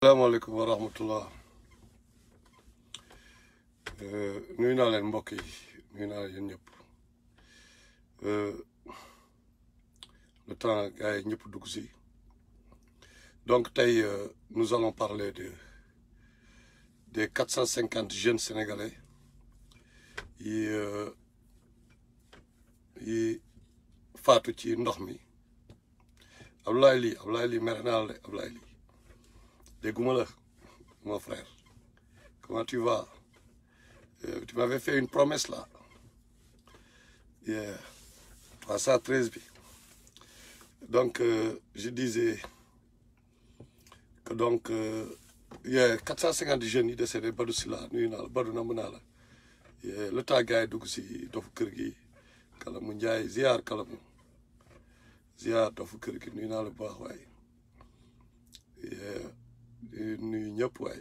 salaamaaleykum wa rahmatullah nuyu naa leen mbokk yi nuyu naa leen ñëpp le temps gars yi ñëpp dugg si donc tey nous allons parler des 450 jeunes sénégalais yi faatu ci ndox mi Abdoulaye Ly mere naa la de Abdoulaye Ly dégguma la mon frère comment tu vas tu m'avais fait une promesse là 313 bi donc je disais que donc 450 jeunes yi décédé Badou Sylla nuyu naa la Badou namm naa la le temps gars yi dugg si dofu kër gi Kalamu Njaay ziar Kalamu ziar dofu kër gi nuyu naa la bu baax waaye nuyu ñëpp waay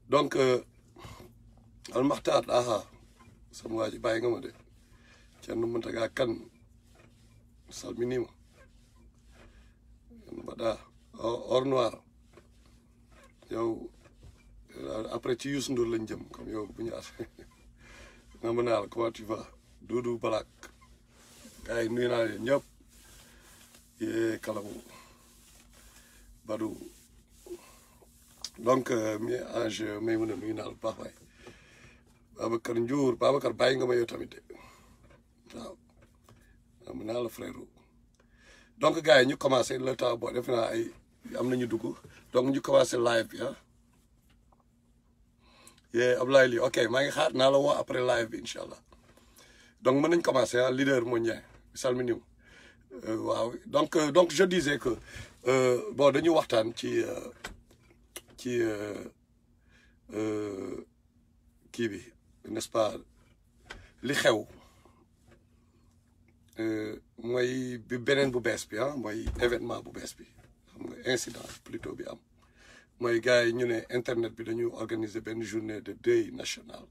donc almaxtaar aha sama waa ji bàyyi nga ma de kenn mënta gaa kan salminima mbaɗa or noir yow après ci Youssou Ndour lañ jëm comme yow bu ñaar na mën naa la comment tu vas Doudou Balak gars yi nuyu naa leen ñëpp Kalamu Badou donc mi ange may mën a nuyu naa la baax waay Babacar Ndiour Babacar bàyyi nga ma yow tamit de waaw am naa la frère donc gars yi ñu commencé le temps boo def naa ay am nañu dugg donc ñu commencé live bi Abdoulaye Ly ok maa ngi xaar naa la woo après live bi incha allah donc mën nañ commencé leader mondial salminiw waaw donc je disais que bon dañu waxtaan ci kii bi n'est-ce pas li xew mooy bi beneen bu bees bi mooy événement bu bees bi xam nga incident plutôt bi am mooy gars yi ñu ne internet bi dañu organiser benn journée de deuil national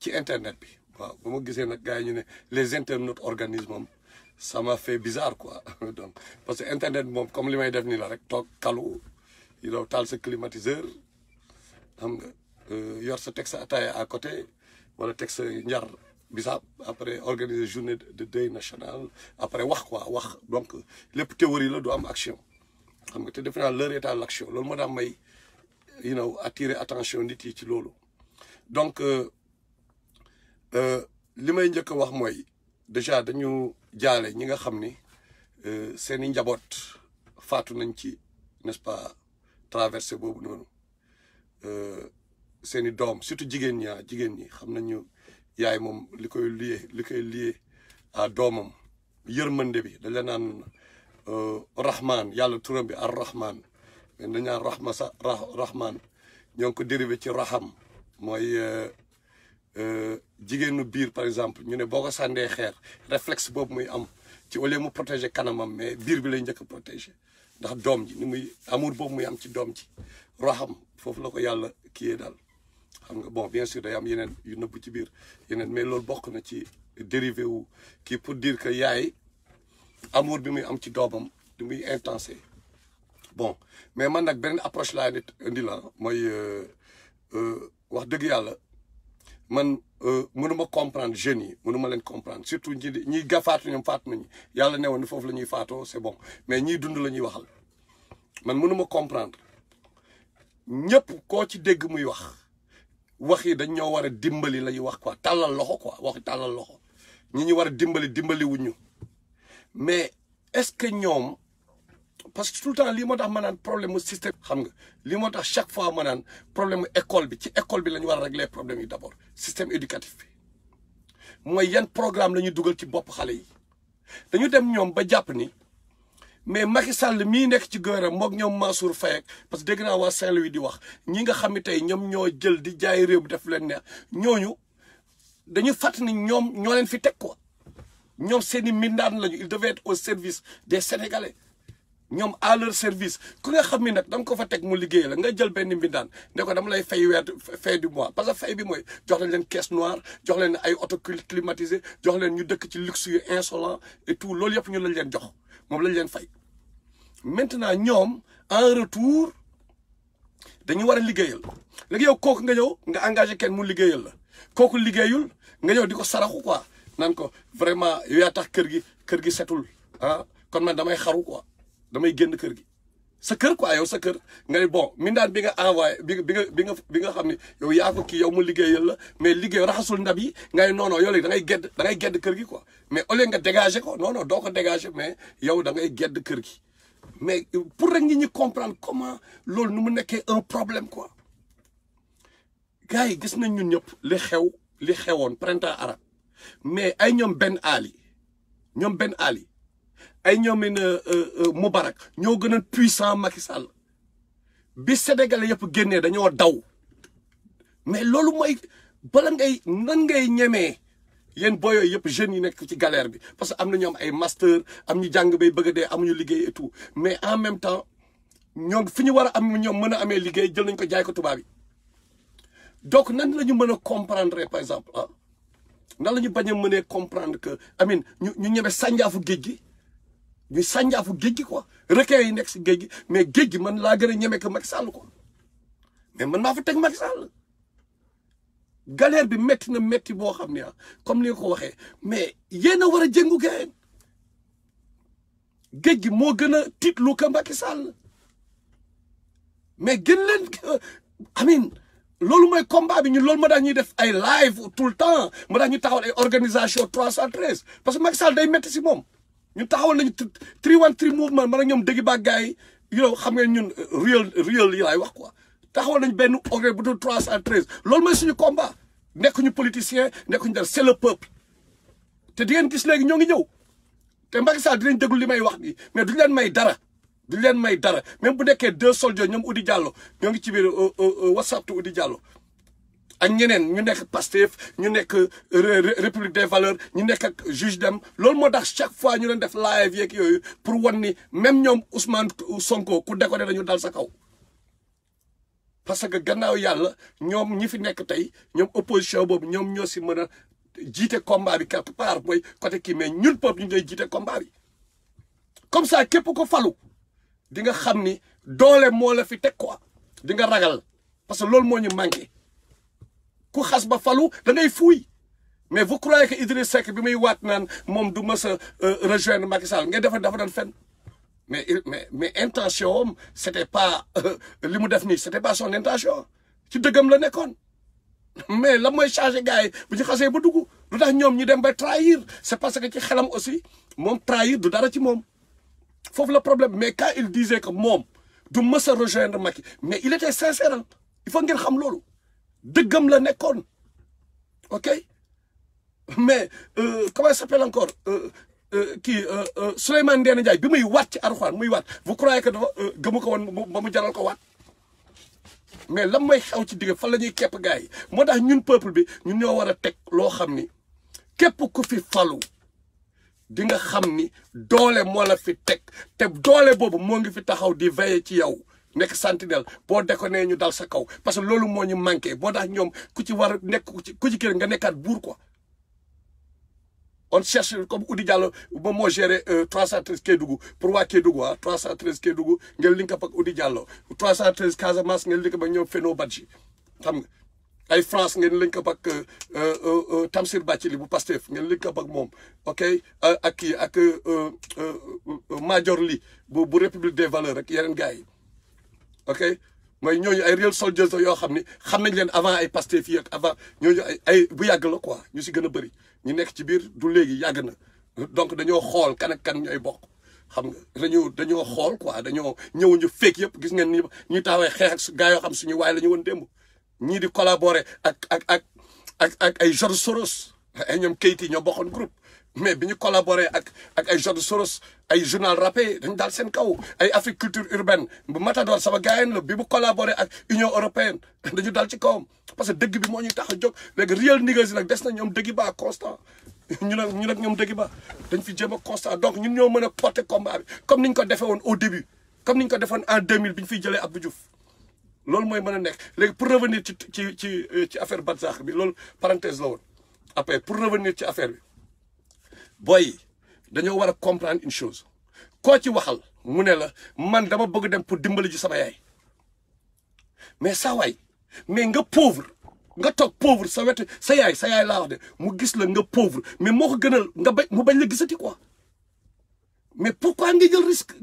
ci internet bi waaw ba ma gisee nag gars yi ñu ne les internautes organisent moom ça m'a fait bizarre quoi donc parce que internet moom comme li may def nii la rek toog kalu yow taal sa climatiseur xam nga yor sa teg sa ataaya à côté wala teg sa njar bisaab après organiser journée de deuil national après wax donc lépp théorie la du am action xam nga te defe naa l'heure est à l'action loolu moo tax may attirer attention nit yi ci loolu donc li may njëkk a wax mooy déjà dañu jaale ñi nga xam ni seeni njaboot faatu nañ ci n'est-ce pas traversé boobu noonu seeni doom surtout jigéen ñi xam nañu yaay moom li koy lié à doomam yërmande bi dañ la naan rahman yàlla turam bi ar rahman mais dañ naan rahman ñoo ngi ko dérivé ci raham mooy jigéenu biir par exemple ñu ne boo ko sàndee xeer réflexe boobu muy am ci au lieu mu protéger kanamam mais biir bi lay njëkk a protéger ndax doom ji ni muy amour boobu muy am ci doom ji raham foofu la ko yàlla kiyee daal xam nga bon bien sûr day am yeneen yu nëbb ci biir yeneen mais loolu bokk na ci dérivé wu kii pour dire que yaay amour bi muy am ci doomam di muy intensé bon mais man nag beneen approche laa nit indi la mooy wax dëgg yàlla man mënuma comprendre jeunes yi mënuma leen comprendre surtout ñiy faatu ñoom faatu nañu yàlla newoon ni foofu la ñuy faatoo c'est bon mais ñiy dund la ñuy waxal man mënuma comprendre ñëpp koo ci dégg muy wax yi dañ ñoo war a dimbali la ñuy wax quoi tàllal loxo quoi waxi tàllal loxo ñi ñu war a dimbali wuñu mais est-ce que ñoom parce que tout le temps lii moo tax ma naan problème mu système xam nga lii moo tax chaque fois ma naan problème mu école bi ci école bi la ñu war a régler problème yi d'abord système éducatif bi mooy yan programme la ñuy dugal ci bopp xale yi dañu dem ñoom ba jàpp ni mais Macky Sall mii nekk ci gouvernement moog ñoom Mansour Faye parce que dégg naa waa Saint-Louis di wax ñi nga xam ne tey ñoom ñoo jël di jaay réew bi def leen neex ñooñu dañu fàtt ni ñoom ñoo leen fi teg quoi ñoom seeni mindaan lañu il devait être au service des Sénégalais ñoom à leur service ku nga xam ni nag da nga ko fa teg mu liggéey la nga jël benn mbindaan ne ko dama lay fay weer fin du mois parce que fay bi mooy jox leen caisse noire jox leen ay auto climatisé jox leen ñu dëkk ci luxe yu insolent et tout loolu yëpp ñu lañ leen jox moom lañ leen fay maintenant ñoom en retour dañu war a liggéeyal léegi yow kooku nga ñëw nga engagé kenn mu liggéeyal la kooku liggéeyul nga ñëw di ko saraxu quoi naan ko vraiment yow yaa tax kër gi setul ah kon man damay xaru quoi damay génn kër gi sa kër quoi yow sa kër nga ne bon mindaan bi nga envoyé bi nga xam ne yow yaa ko kii yow mu liggéeyal la mais liggéey raxasul ndab yi ngay non yow léegi da ngay gedd kër gi quoi mais au lieu nga dégager ko non doo ko dégager mais yow da ngay gedd kër gi mais pour rek nit ñi comprendre comment loolu nu mu nekkee un problème quoi gars yi gis nañ ñun ñëpp li xewoon printemps arabe mais ay ñoom Ben Ali ay ñoomin Moubarak ñoo gën a puissant Macky Sall bi Sénégalais yëpp génnee dañoo daw mais loolu mooy bala nan ngay ñemee yéen booy yooyu yëpp jeunes yi nekk ci galère bi parce que am na ñoom ay master am ñu jàng bay bëgg a dee amuñu liggéey et tout mais en même temps ñoom fi ñu war a am ñoom mën a amee liggéey jël nañ ko jaay ko tubaab yi donc nan la ñu mën a comprendre par exemple ah nan la ñu bañ a mënee comprendre que amin ñu ñeme sànjaafu géej gi ñuy sànjaafu géej gi quoi requin yi nekk si géej gi mais géej gi man laa gën a ñeme que Macky Sall quoi mais man maa fa teg Macky Sall galère bi métti na métti boo xam ne comme ni nga ko waxee mais yéen a war a jëngu gayen géej gi moo gën a tiitlu que Macky Sall mais gën leen amin loolu mooy combat bi ñun loolu ma daan ñuy def ay live tout le temps ma daan ñu taxawal ay organisation 313 parce que Macky Sall day métti si moom ñu taxawal nañu 313 mouvement man ak ñoom dëgg ba gars yi yow xam ngeen ñun real yi laay wax quoi taxawal nañu benn organe bu dul 313 loolu mooy suñu combat nekkuñu politicien nekkuñu dara c'est le peuple te di ngeen gis léegi ñoo ngi ñëw te Macky Sall dinañ déglu li may wax nii mais duñu leen may dara duñu leen may dara même bu nekkee 2 soldats ñoom Oudi Diallo ñoo ngi ci biir WhatsApp tu Oudi Diallo ak ñeneen ñu nekk Pastef ñu nekk République des valeurs ñu nekk ak juge dem loolu moo tax chaque fois ñu leen def live yeeg yooyu pour wan ni même ñoom Ousmane Sonko ku déconné dañu dal sa kaw parce que gannaaw yàlla ñoom ñi fi nekk tey ñoom opposition boobu ñoom ñoo si mën a jiite combat bi quelque part mooy côté kii mais ñun peuple ñu ngay jiite combat bi comme ça képp ko falu di nga xam ni doole moo la fi teg quoi di nga ragal parce que loolu moo ñu manqué ku xas ba falu da ngay fuuy mais vous croyez que Idriss Seck bi muy waat naan moom du mës a rejoindre Macky Sall ngay dafa doon fen mais intention am c'était pas li mu def nii c'était pas son intention ci dëggam la nekkoon mais la mooy changé gars yi bu ñu xasee ba dugg lu tax ñoom ñu dem ba trahir c'est parce que ci xelam aussi moom trahir du dara ci moom foofu la problème mais quand il disait que moom du mës a rejoindre Macky mais il était sincère il faut ngeen xam loolu dëggam la nekkoon ok mais comment il s'appelle encore kii Souleymane Ndéné Ndiaye bi muy waat ci Alxuraan muy waat vous croyez que dafa gëmu ko woon ba mu jaral ko waat mais lan mooy xew ci digg fan la ñuy képp gars yi moo tax ñun peuple bi ñun ñoo war a teg loo xam ni képp ku fi falu di nga xam ni doole moo la fi teg te doole boobu moo ngi fi taxaw di veiller ci yow nekk sentinelle boo déconné ñu dal sa kaw parce que loolu moo ñu manqué moo tax ñoom ku ci war a nekk ku ci kër nga nekkaat buur quoi. On cherche comme Oudi Diallo moom moo géré 313 Kédougou pour waa Kédougou 313 Kédougou ngeen link up ak Oudi Diallo 313 Casamance ngeen link up ak ñoom Feno Badji xam nga ay France ngeen link up ak Tamsir Bathily bu Pastef ngeen link up ak moom ok ak kii ak Madior Ly bu République des valeurs ak yeneen gars yi ok mooy ñooñu ay real soldiers yoo xam ni xam nañ leen avant ay Pastef yi ak avant ñooñu ay bu yàgg la quoi ñu si gën a bëri ñu nekk ci biir du léegi yàgg na donc dañoo xool kan ak kan ñooy bokk xam nga dañoo xool quoi dañoo ñëwuñu fekk yëpp gis ngeen ni ñuy taxawee xeex ak gars yoo xam suñu waay la ñu woon démb ñii di collaborer ak ay George Soros ay ñoom Keyti ñoo bokkoon groupe mais bi ñu collaborer ak ay George Soros ay journal rappé dañu daal seen kaw ay Afrique culture urbaine bu Matador sama gars la bi mu collaborer ak Union européenne dañu dal ci kawam parce que dëgg bi moo ñuy tax a jóg léegi real niggas yi nag des na ñoom dëgg ba constant ñu nag ñoom dëgg ba dañ fi jéem a constant donc ñun ñoo mën a porter combat bi comme niñ ko defee woon au début comme niñ ko defoon en 2000 bi ñu fiy jëlee Abdou Diouf loolu mooy mën a nekk léegi pour revenir ci affaire Barzakh bi loolu parenthèse la woon après pour revenir ci affaire bi boy dañoo war a comprendre une chose koo ci waxal mu ne la man dama bëgg dem pour dimbali ji sama yaay mais saa waay mais nga pauvre nga toog pauvre sa wetu sa yaay laa wax de mu gis la nga pauvre mais moo ko gënal nga mu bañ la gisati quoi mais pourquoi ngay jël risque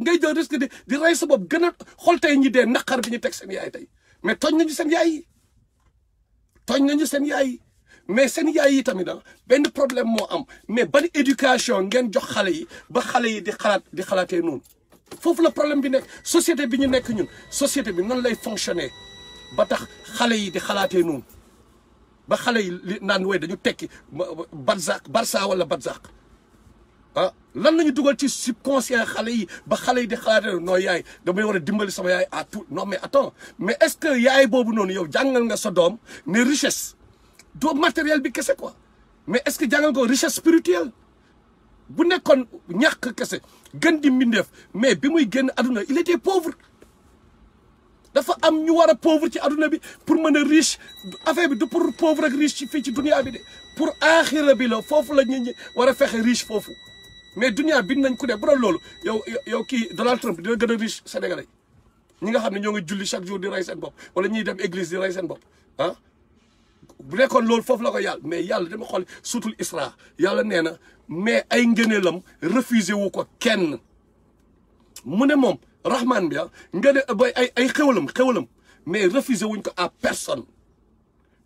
di rey sa bopp gën a xool tey ñi dee naqar bi ñu teg seen yaay tey mais tooñ nañu seen yaay yi mais seen yaay yi tamit benn problème moo am mais ban éducation ngeen jox xale yi ba xale yi di xalaatee noonu foofu la problème bi nekk société bi ñu nekk ñun société bi nan lay fonctionner ba tax xale yi di xalaatee noonu ba xale yi li naan woy dañu tekki Barça wala Barzak lan la ñu dugal ci subconscient xale yi ba xale yi di xalaatee non yaay damay war a dimbali sama yaay à tout non mais attends mais est-ce que yaay boobu noonu yow jàngal nga sa doom ne richesse doo matériel bi kese quoi mais est-ce que jàngal ko richesse spirituelle bu nekkoon ñàkk kese gën di mbindeef mais bi muy génn aduna il était pauvre dafa am ñu war a pauvre ci aduna bi pour mën a riche affaire bi du pour pauvre ak riche ci fii ci dunia bi de pour aaxira bi la foofu la ñi war a fexe riche foofu mais dunia bi nañ ku ne bu doon loolu yow kii Donald Trump dina gën a riche sénégalais ñi nga xam ne ñoo ngi julli chaque jour di rey seen bopp wala ñuy dem église di rey seen bopp bu nekkoon loolu foofu la ko yàlla mais yàlla dama xool suutul Isra yàlla nee na mais ay ngëneelam refusé wu ko kenn mu ne moom rahman bi ngëne ba ay xewalam mais refusé wuñ ko à personne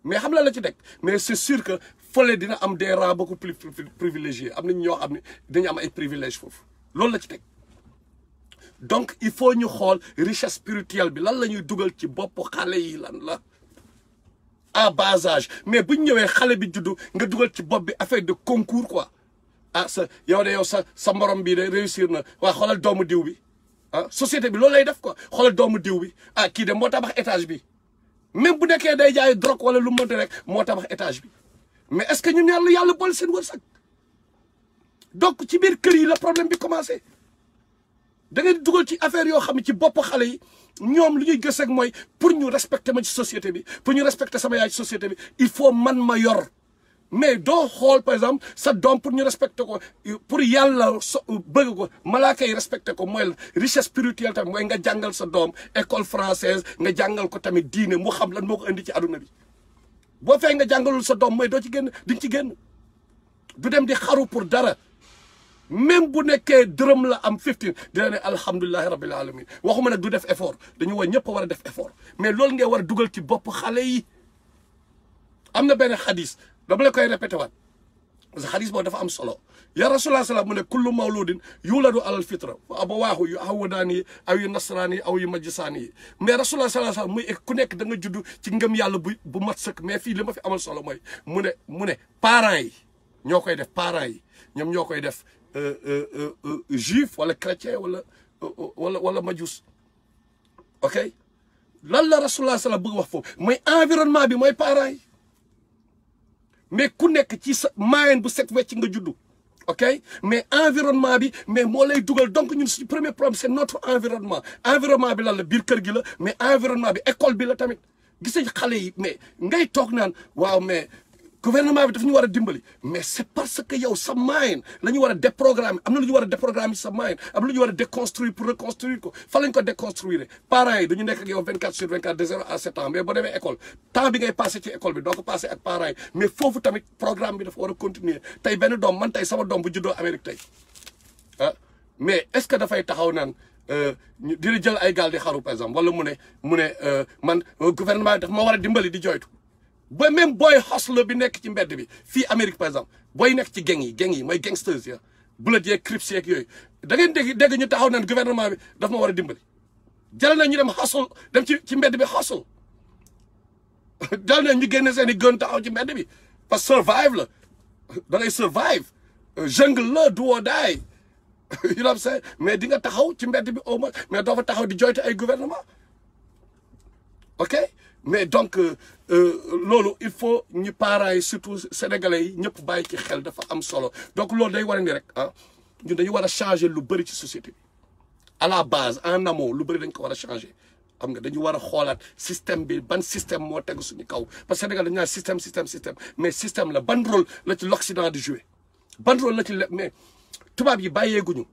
mais xam la ci teg mais c'est sûr que fële dina am des rangs beaucoup plus privilégiés am nañ ñoo xam ne dañu am ay privilèges foofu loolu la ci teg donc il faut ñu xool richesse spirituelle bi lan la ñuy dugal ci bopp xale yi lan la à bas âge mais bu ñu ñëwee xale bi juddu nga dugal ci bopp bi affaire de concours quoi yow sa morom bi de réussir na waa xoolal doomu diw bi société bi loolu lay def quoi xoolal doomu diw bi kii de moo tabax étage bi même bu nekkee day jaay drogue wala lu mënti rek moo tabax étage bi mais est-ce que ñun yàlla boole seen wërsëg donc ci biir kër yi la problème bi commencé da ngeen dugal ci affaire yoo xam ne ci bopp xale yi ñoom lu ñuy gës ak mooy pour ñu respecter ma ci société bi pour ñu respecter sama yaay ci société bi il faut man ma yor mais doo xool par exemple sa doom pour ñu respecter ko pour yàlla bëgg ko malaaka yi respecter ko mooy richesse spirituelle tamit mooy nga jàngal sa doom école française nga jàngal ko tamit diine mu xam lan moo ko indi ci aduna bi boo fee nga jàngalul sa doom mooy doo ci génn di nga ci génn du dem di xaru pour dara même bu nekkee dërëm la am 15 dina ne alhamdulilahi rabbil alamin waxuma nag du def effort dañu war ñëpp a war a def effort mais loolu ngay war a dugal ci bopp xale yi am na benn xadis dama la koy répété waat parce que xadis boobu dafa am solo ya rasulullah salaam mu ne kullu mawludin yuladu alal fitra wa abawaahu yu hawwadaani aw yu nasraani aw yu majjisaani mais rasulullah salaam muy ku nekk da nga judd ci ngëm yàlla bu mat sëkk mais fii li ma fi amal solo mooy mu ne parents yi ñoo koy def parents yi ñoom ñoo koy def juif wala chrétien wala majus ok lan la rasulullah salaam bëgg wax foofu mooy environnement bi mooy parents yi mais ku nekk ci sa moyen bu set wecc nga juddu ok mais environnement bi mais moo lay dugal donc ñun suñu premier problème c'est notre environnement bi lan la biir kër gi la mais environnement bi école bi la tamit gis nga xale yi mais ngay toog naan waaw mais gouvernement bi daf ñu war a dimbali mais c'est parce que yow sa moyen la ñu war a déprogrammer am na lu ñu war a déprogrammer sa moyen am na lu ñu war a déconstruire pour reconstruire ko fa lañ ko déconstruire parents yi dañu nekk ak yow 24/24 de 0 à 7 ans mais boo demee école temps bi ngay passé ci école bi doo ko passé ak parents yi mais foofu tamit programme bi dafa war a continuer tey benn doom man tey sama doom bu juddoo Amérique tey mais est-ce que dafay taxaw naan dina jël ay gaal di xaru par exemple wala mu ne man gouvernement bi dafa ma war a dimbali di joytu ba même booy hustle bi nekk ci mbedd bi fii Amérique par exemple booy nekk ci gang yi mooy gangsters ya Blood yeeg Crips yeeg yooyu da ngeen dégg ñu taxaw naan gouvernement bi daf ma war a dimbali jël na ñu dem hustle dem ci mbedd bi hustle jël na ñu génne seen i gën taxaw ci mbedd bi parce que survive la da ngay survive jungle la do or die you know what I'm saying mais di nga taxaw ci mbedd bi au moins mais doo fa taxaw di joytu ay gouvernement ok mais donc loolu il faut ñu parents yi surtout sénégalais yi ñëpp bàyyi ci xel dafa am solo donc loolu day war a ni rek ñun dañu war a changer lu bëri ci société bi à la base en amont lu bëri dañ ko war a changer xam nga dañu war a xoolaat système bi ban système moo tegu suñu kaw parce que Sénégal dañu naan système mais système la ban rôle la ci l'Occident di jouer ban rôle la ci mais tubaab yi bàyyeeguñu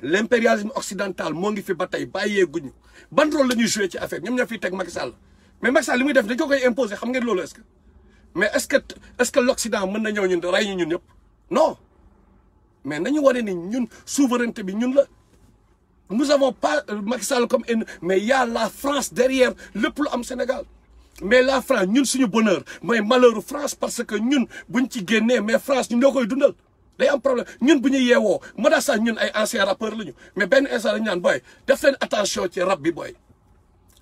l'impérialisme occidental moo ngi fi ba tey bàyyeeguñu ban rôle la ñuy joué ci affaire ñoom ñoo fiy teg Macky Sall mais Macky Sall li muy def dañ ko koy imposer xam ngeen loolu est-ce que mais est-ce que l'Occident mën na ñëw ñun rey ñu ñun ñëpp non mais nañu wane ni ñun souveraineté bi ñun la nous avons pas Macky Sall comme mais il y a la France derrière lépp lu am Sénégal mais la France ñun suñu bonheur mooy malheuru France parce que ñun buñ ci génnee mais France ñun ñoo koy dundal day am problème ñun bu ñu yeewoo moo tax sax ñun ay anciens rappeurs lañu mais benn instant dañu naan booy def leen attention ci rap bi booy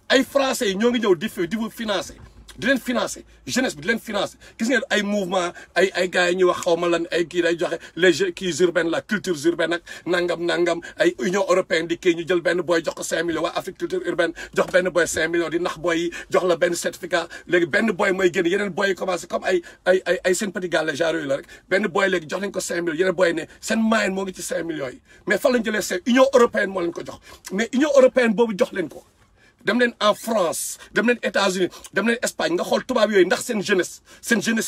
ay français yi ñoo ngi ñëw di vous financer di leen financer jeunesse bi di leen financer gis ngeen ay mouvement ay gars yi ñuy wax xaw ma lan ay kii day joxe les kii urbaine la culture urbaine ak nangam ay Union européenne di kii ñu jël benn boy jox ko 5 millions waa Afrique culture urbaine jox benn boy 5 millions di nax boy yi jox la benn certificat léegi benn boy mooy génn yeneen boy yi commencé comme ay seen petit gàlle genre yooyu la rek benn boy léegi jox nañ ko 5 millions yeneen boy ne seen moyen moo ngi ci 5 millions yi mais fan lañ jëlee seen Union européenne moo leen ko jox mais Union européenne boobu jox leen ko dem leen en France dem leen États-Unis dem leen Espagne nga xool tubaab yooyu ndax seen jeunesse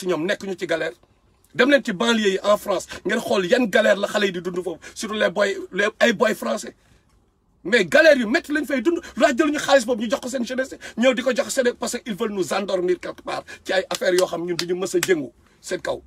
yi ñoom nekk ñu ci galère dem leen ci banlieue yi en France ngeen xool yan galère la xale yi di dund foofu surtout ay boy français mais galère yu métti lañ fay dund lu tax jëluñu xaalis boobu ñu jox ko seen jeunesse ñëw di ko jox seen parce que ils veulent nous endormir quelque part ci ay affaires yoo xam ñun duñu mës a jëngu seen kaw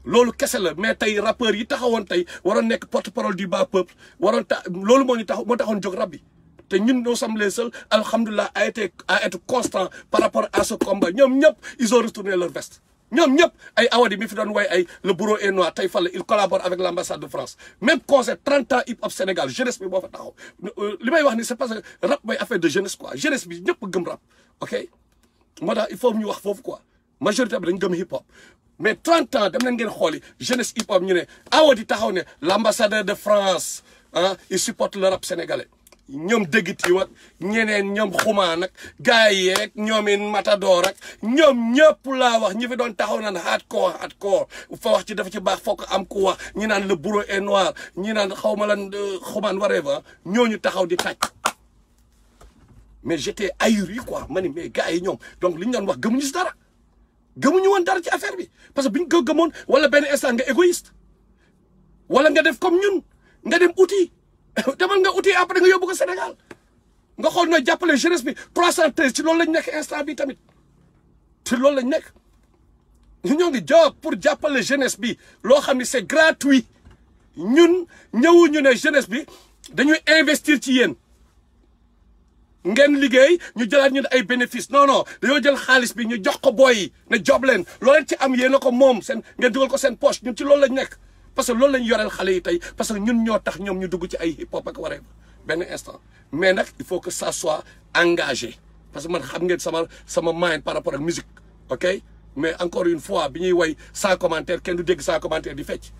loolu kese la mais tey rappeurs yi taxawoon tey waroon nekk porte-parole du bas peuple waroon loolu moo taxoon jóg rab bi te ñun nous sommes les seuls alhamdulilah à être constant par rapport à ce combat ñoom ñëpp ils ont retourné leur veste ñoom ñëpp ay awadi mi fi doon way ay le bureau est noir tey fàlle il collabore avec l'ambassade de France même concert 30 ans hip hop Sénégal jeunesse bi boo fa taxaw li may wax ni c'est parce que rap mooy affaire de jeunesse quoi jeunesse bi ñëpp gëm rap ok moo tax il faut ñu wax foofu quoi majorité bi dañ gëm hip hop mais 30 ans dem leen ngeen xooli jeunesse hip hop ñu ne awadi taxaw ne l'ambassadeur de France ah il supporte le rap sénégalais ñoom dëggit yi wak ñeneen ñoom xumaa nag gars yi rek ñoomin matador ak ñoom ñëpp laa wax ñi fi doon taxaw naan hardcore fa wax ci dafa ci baax fokk am ku wax ñi naan le bureau est noir ñi naan xaw ma lan xumaan whatever ñooñu taxaw di tàcc mais j'étais ahuri quoi ma ni mais gars yi ñoom donc li ñu doon wax gëmuñu si dara gëmuñu woon dara ci affaire bi parce que biñ ko gëmoon wala benn instant nga égoïste wala nga def comme ñun nga dem outil demal nga outil après nga yóbbu ko Sénégal nga xool nooy jàppale jeunesse bi 313 ci loolu lañ nekk instant bi tamit ci loolu lañ nekk ñoo ngi jóg pour jàppale jeunesse bi loo xam ne c'est gratuit ñun ñëwuñu ne jeunesse bi dañuy investir ci yéen ngeen liggéey ñu jëlaat ñun ay bénéfice non dañoo jël xaalis bi ñu jox ko booy yi ne job leen loo leen ci am yéen a ko moom seen ngeen dugal ko seen poche ñun ci loolu lañ nekk parce que loolu lañ yoreel xale yi tey parce que ñun ñoo tax ñoom ñu dugg ci ay hip hop ak waree benn instant mais nag il faut que ça soit engagé parce que man xam ngeen sama mind par rapport ak musique ok mais encore une fois bi ñuy woy sans commentaire kenn du dégg sans commentaire di fecc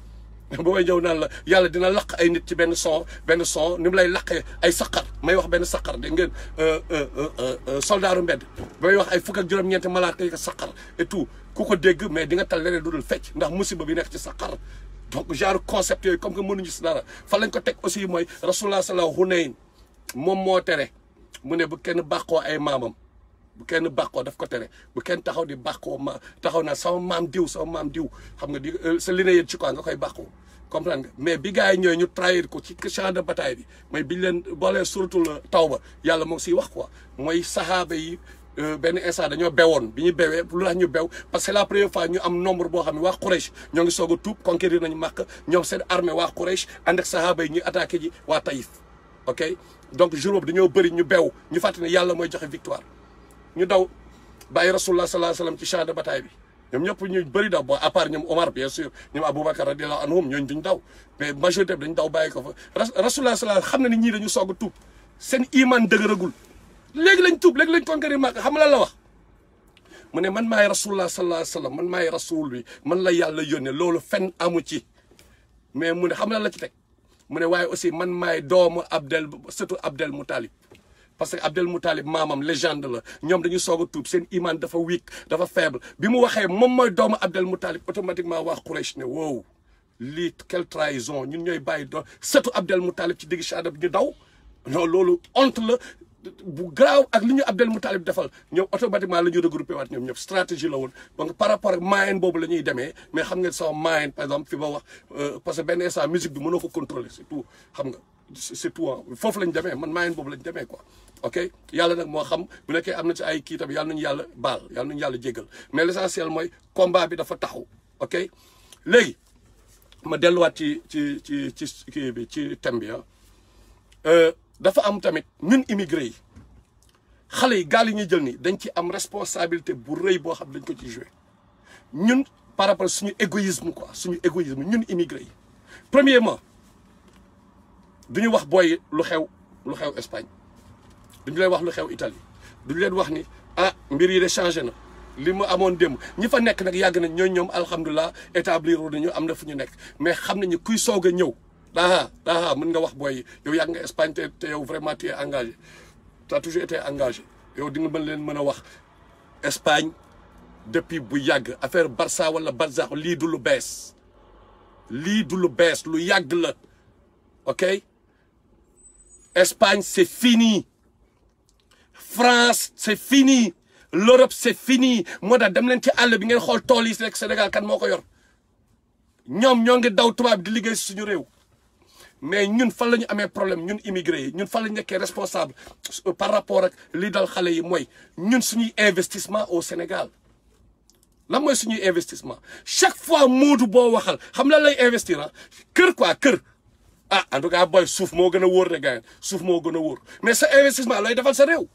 bu may ñëw naan la yàlla dina laq ay nit ci benn son ni mu lay laqee ay saqar may wax benn saqar dégg ngeen soldaaru mbedd may wax ay fukk ak juróom-ñeenti malaat kay ko saqar et tout ku ko dégg mais di nga tal leneen du dul fecc ndax musiba bi nekk ci saqar donc genre concept yooyu comme que mënuñu si dara fan lañ ko teg aussi mooy rasulullah sallallahu Hunayn moom moo tere mu ne bu kenn bàqoo ay maamam bu kenn bàqoo daf ko tere bu kenn taxaw di bàqoo taxaw naa sama maam diw xam nga di sa linéaire ci quoi nga koy bàqoo comprendre nga mais bi gars yi ñëwee ñu trahir ko ci champ de bataille bi mooy biñ leen boolee suratul Tawba yàlla moo siy wax quoi mooy sahaaba yi benn instant dañoo bewoon bi ñu bewee lu tax ñu bew parce que la première fois ñu am nombre boo xam ne waa Quraysh ñoo ngi soog a tuub conquérir nañu Makka ñoom seen armée waa Quraysh ànd ak sahaaba yi ñuy attaqué ji waa Taïf ok donc jour boobu dañoo bëri ñu bew ñu fàtte ne yàlla mooy joxe victoire ñu daw bàyyi rasulullah sallallahu alayhi wasallam ci champ de bataille bi ñoom ñëpp ñu bëri daw bon à part ñoom Omar bien sûr ñoom Aboubacar radiyallahu anhum ñooñu duñ daw mais majorité bi dañ daw bàyyi ko fa rasulullah sallallahu xam na ni ñii dañu soog a tuub seen iman dëgëragul léegi lañ tuub léegi lañ conquérir Makka xam lan la wax mu ne man maay rasulullah sallallahu alayhi wasallam man maay rasul bi man la yàlla yónnee loolu fen amu ci mais mu ne xam lan la ci teg mu ne waaye aussi man maay doomu surtout Abdel Moutalib parce que Abdel Moutalib maamam légende la ñoom dañu soog a tuub seen iman dafa weak dafa faible bi mu waxee moom mooy doomu Abdel Moutalib automatiquement waa Quraysh ne wow lii quelle trahison ñun ñooy bàyyi doom surtout Abdel Moutalib ci digg shahada bi ñu daw non loolu honte la bu graaw ak li ñu Abdel Moutalib defal ñoom automatiquement la ñu regroupé waat ñoom ñëpp stratégie la woon donc par rapport ak moyen boobu la ñuy demee mais xam nga sama moyen par exemple fi ma wax parce que benn instant musique bi mënoo ko contrôler c'est tout xam nga c'est tout foofu lañ demee man moyen boobu lañ demee quoi ok yàlla nag moo xam bu nekkee am na ci ay kii tamit yàlla nañu yàlla baal yàlla nañu yàlla jéggal mais l'essentiel mooy combat bi dafa taxaw ok léegi ma delluwaat ci kii bi ci thème bi dafa am tamit ñun immigré yi xale yi gaal yi ñuy jël nii dañ ci am responsabilité bu rëy boo xam dañ ko ci joué ñun par rapport suñu égoïsme quoi suñu égoïsme ñun immigré yi premièrement duñu wax booy lu xew Espagne duñu leen wax lu xew Italie duñu leen wax ni ah mbir yi de changé na li mu amoon démb ñi fa nekk nag yàgg nañ ñoom alhamdulilah établir nañu am na fu ñu nekk mais xam nañu kuy soog a ñëw daa mën nga wax booy yow yàgg nga Espagne te yow vraiment tu es engagé tu as toujours été engagé yow di nga mën leen mën a wax Espagne depuis bu yàgg affaire Barça wala Barça lii du lu bees lu yàgg la ok Espagne c'est fini France c'est fini l'Europe c'est fini moo tax dem leen ci àll bi ngeen xool tool yi rek Sénégal kan moo ko yor ñoom ñoo ngi daw tubaab di liggéey si suñu réew mais ñun fan la ñu amee problème ñun immigré yi ñun fan la ñu nekkee responsable par rapport ak li dal xale yi mooy ñun suñuy investissement au Sénégal lan mooy suñuy investissement chaque fois moodu boo waxal xam la lay investir kër quoi kër en tout cas booy suuf moo gën a wóor de gars suuf moo gën a wóor mais sa investissement lay defal sa réew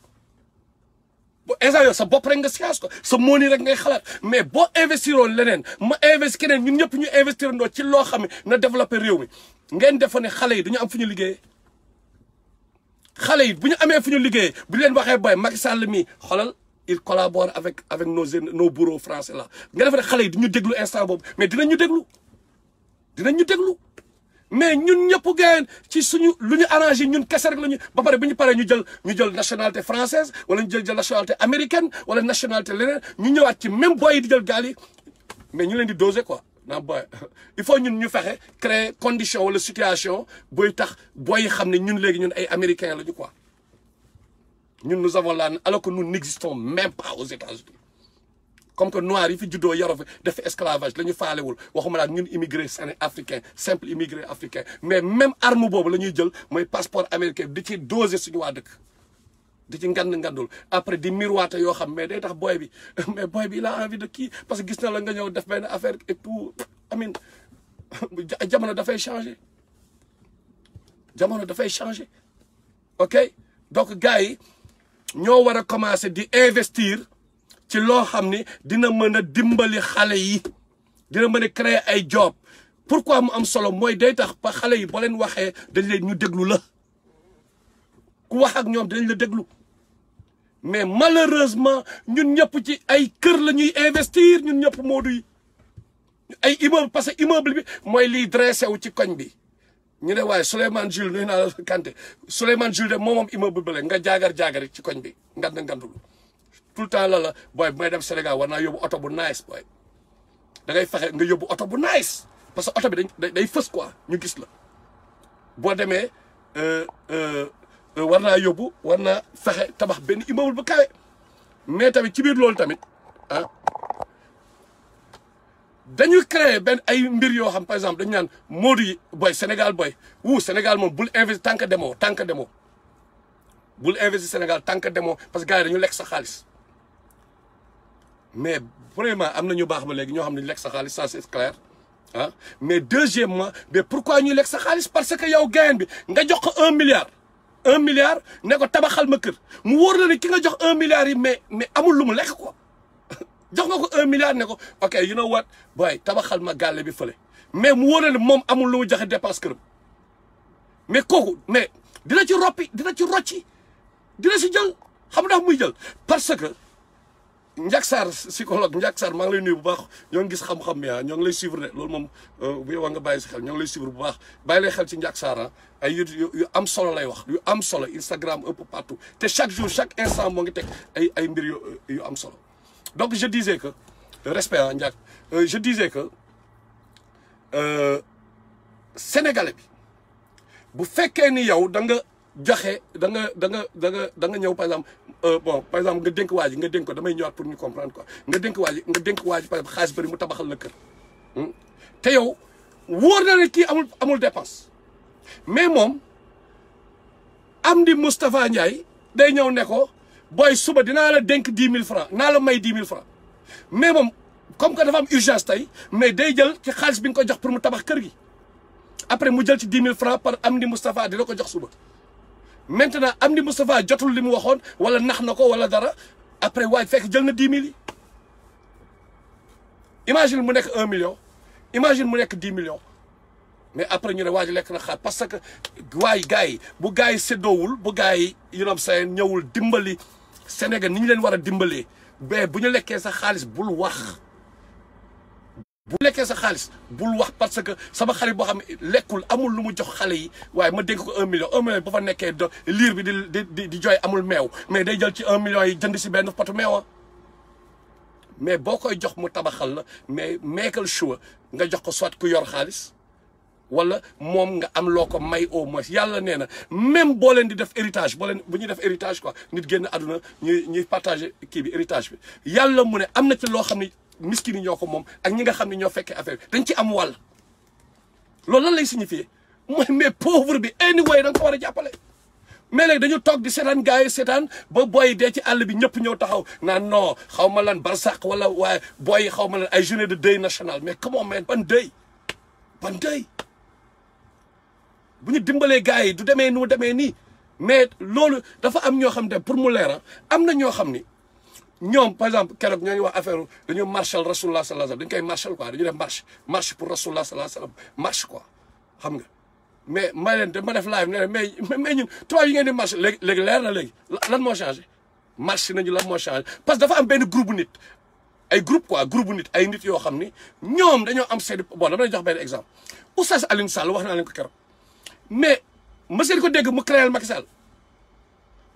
bu instant sa bopp rek nga siyaas ko sa mooni rek ngay xalaat mais boo investiroon leneen ma investir keneen ñun ñëpp ñu investir ndoo ci loo xam ne na développé réew mi ngeen defa ne xale yi du ñu am fu ñu liggéeyee xale yi bu ñu amee fu ñu liggéeyee bu leen waxee boy Macky Sall mi xoolal il collabore avec nos bureaux français là nga defa ne xale yi du ñu déglu instant boobu mais dinañ ñu déglu mais ñun ñëpp gayen ci suñu lu ñu arrangé ñun kese rek la ñu ba pare bu ñu paree ñu jël nationalité française wala ñu jël nationalité américaine wala nationalité leneen ñu ñëwaat ci même boy yi di jël gaal yi mais ñu leen di doser quoi non boy il faut ñun ñu fexe créer condition wala situation booy tax boy yi xam ne ñun léegi ñun ay américains la ñu quoi ñun nous avons là alors que nous n'existons même pas aux États-Unis comme que noirs yi fi juddoo yaroo fi def esclavage la ñu faalewul waxuma laa ñun immigré africain simple immigré africain mais même arme boobu la ñuy jël mooy passeport américain di ci doser suñu waa dëkk di ci ngandul après di miroiter yoo xam mais day tax boy bi mais boy bi il a envie de kii parce que gis na la nga ñëw def benn affaire et tout amin jamono dafay changer ok donc gars yi ñoo war a commencer di investir ci loo xam ni dina mën a dimbali xale yi dina mën a créer ay job pourquoi mu am solo mooy day tax ba xale yi boo leen waxee dañ leen ñu déglu la ku wax ak ñoom dañ la déglu mais malheureusement ñun ñëpp ci ay kër la ñuy investir ñun ñëpp moodu yi ay immeuble parce que immeuble bi mooy liy dressé wu ci koñ bi ñu ne waaye Souleymane Jules nuyu naa la Kanté Souleymane Jules de moom immeuble bi la nga jaagari ci koñ bi ngandulu tout le temps la booy bu may dem Sénégal war naa yóbbu oto bu nice booy da ngay fexe nga yóbbu oto bu nice parce que oto bi day fës quoi ñu gis la boo demee war naa fexe tabax benn immeuble bu kawe mais tamit ci biir loolu tamit dañuy créer benn ay mbir yoo xam par exemple dañu naan moodu yi booy Sénégal booy Sénégal moom bul investir tant que demoo bul investir Sénégal tant que demoo parce que gars yi dañu lekk sa xaalis mais premièrement am na ñu baax ba léegi ñoo xam ne ñu lekk sa xaalis ça c'est clair mais deuxièmement mais pourquoi ñuy lekk sa xaalis parce que yow gayen bi nga jox ko 1 milliard ne ko tabaxal ma kër mu wóor la ne ki nga jox 1 milliard yi mais amul lu mu lekk quoi jox nga ko 1 milliard ne ko ok you know what boy tabaxal ma gàlle bi fële mais mu wóor la ne moom amul lu mu joxe dépense këram mais kooku mais dina ci rocci dina si jël xam ndax muy jël parce que Ndiak Sarr psychologue Ndiak Sarr maa ngi lay nuyu bu baax ñoo ngi gis xam-xam bi ñoo ngi lay suivre de loolu moom bu yow nga bàyyi si xel ñoo ngi lay suivre bu baax bàyyi lay xel ci Ndiak Sarr ay yu am solo lay wax yu am solo Instagram un peu partout te chaque jour chaque instant moo ngi teg ay mbir yu am solo donc je disais que respect Ndiak je disais que sénégalais bi bu fekkee ni yow da nga joxe da nga ñëw par exemple bon par exemple nga dénk waa ji nga dénk ko damay ñëwaat pour ñu comprendre quoi nga dénk waa ji par exemple xaalis bëri mu tabaxal la kër te yow wóor na ne kii amul dépense mais moom Amdi Moustapha Ndiaye day ñëw ne ko booy suba dinaa la dénk 10 000 francs naa la may 10 000 francs mais moom comme que dafa am urgence tey mais day jël ci xaalis bi nga ko jox pour mu tabax kër gi après mu jël ci 10 000 francs par Amdi Moustapha dina ko jox suba maintenant Amdi Moustapha jotul li mu waxoon wala nax na ko wala dara après waaj fekk jël na 10 000 yi imagine mu nekk 1 million imagine mu nekk 10 millions mais après ñu ne waaj lekk na xaar parce que gars yi bu gars yi séddoowul bu gars yi seen ñëwul dimbali Sénégal ni ñu leen war a dimbalee mais bu ñu lekkee sa xaalis bul wax bu lekkee sa xaalis bul wax parce que sama xarit boo xam ne lekkul amul lu mu jox xale yi waaye ma dénk ko 1 million bu fa nekkee liir bi di jooy amul meew mais day jël ci 1 million yi jënd si benn potu meewa mais boo koy jox mu tabaxal la mais meekal choix nga jox ko soit ku yor xaalis wala moom nga am loo ko may au moins yàlla nee na même boo leen di def héritage bu ñuy def héritage quoi nit génn àdduna ñuy partager kii bi héritage bi yàlla mu ne am na ci loo xam ne miskin yi ñoo ko moom ak ñi nga xam ne ñoo fekkee affaire bi dañ ci am wàll loolu lan lay signifier mooy mais pauvre bi anyway da nga ko war a jàppale mais léegi dañu toog di seetaan gars yi seetaan ba booy dee ci àll bi ñëpp ñëw taxaw naan non xaw ma lan barsàq wala waaye booy yi xaw ma lan ay journée de deuil national mais comment man ban deuil bu ñu dimbalee gars yi du demee nu demee nii mais loolu dafa am ñoo xam ne pour mu leera am na ñoo xam ni ñoom par exemple keroog ñoo ngi wax affaire dañoo marchal rasulullah sallallahu alayhi wasallam dañu koy marchal quoi dañu def marche pour rasulullah sallallahu alayhi wasallam marche quoi xam nga mais may leen dama def live ne mais ñun tubaab yi ngeen di marche léegi leer na léegi lan moo changé marche nañu lan moo changé parce que dafa am benn groupe nit ay groupe quoi groupe nit ay nit yoo xam ni ñoom dañoo am seen bon dama lay jox benn exemple Oustaz Alioune Sall wax naa leen ko keroog mais mëseen ko dégg mu créel Macky Sall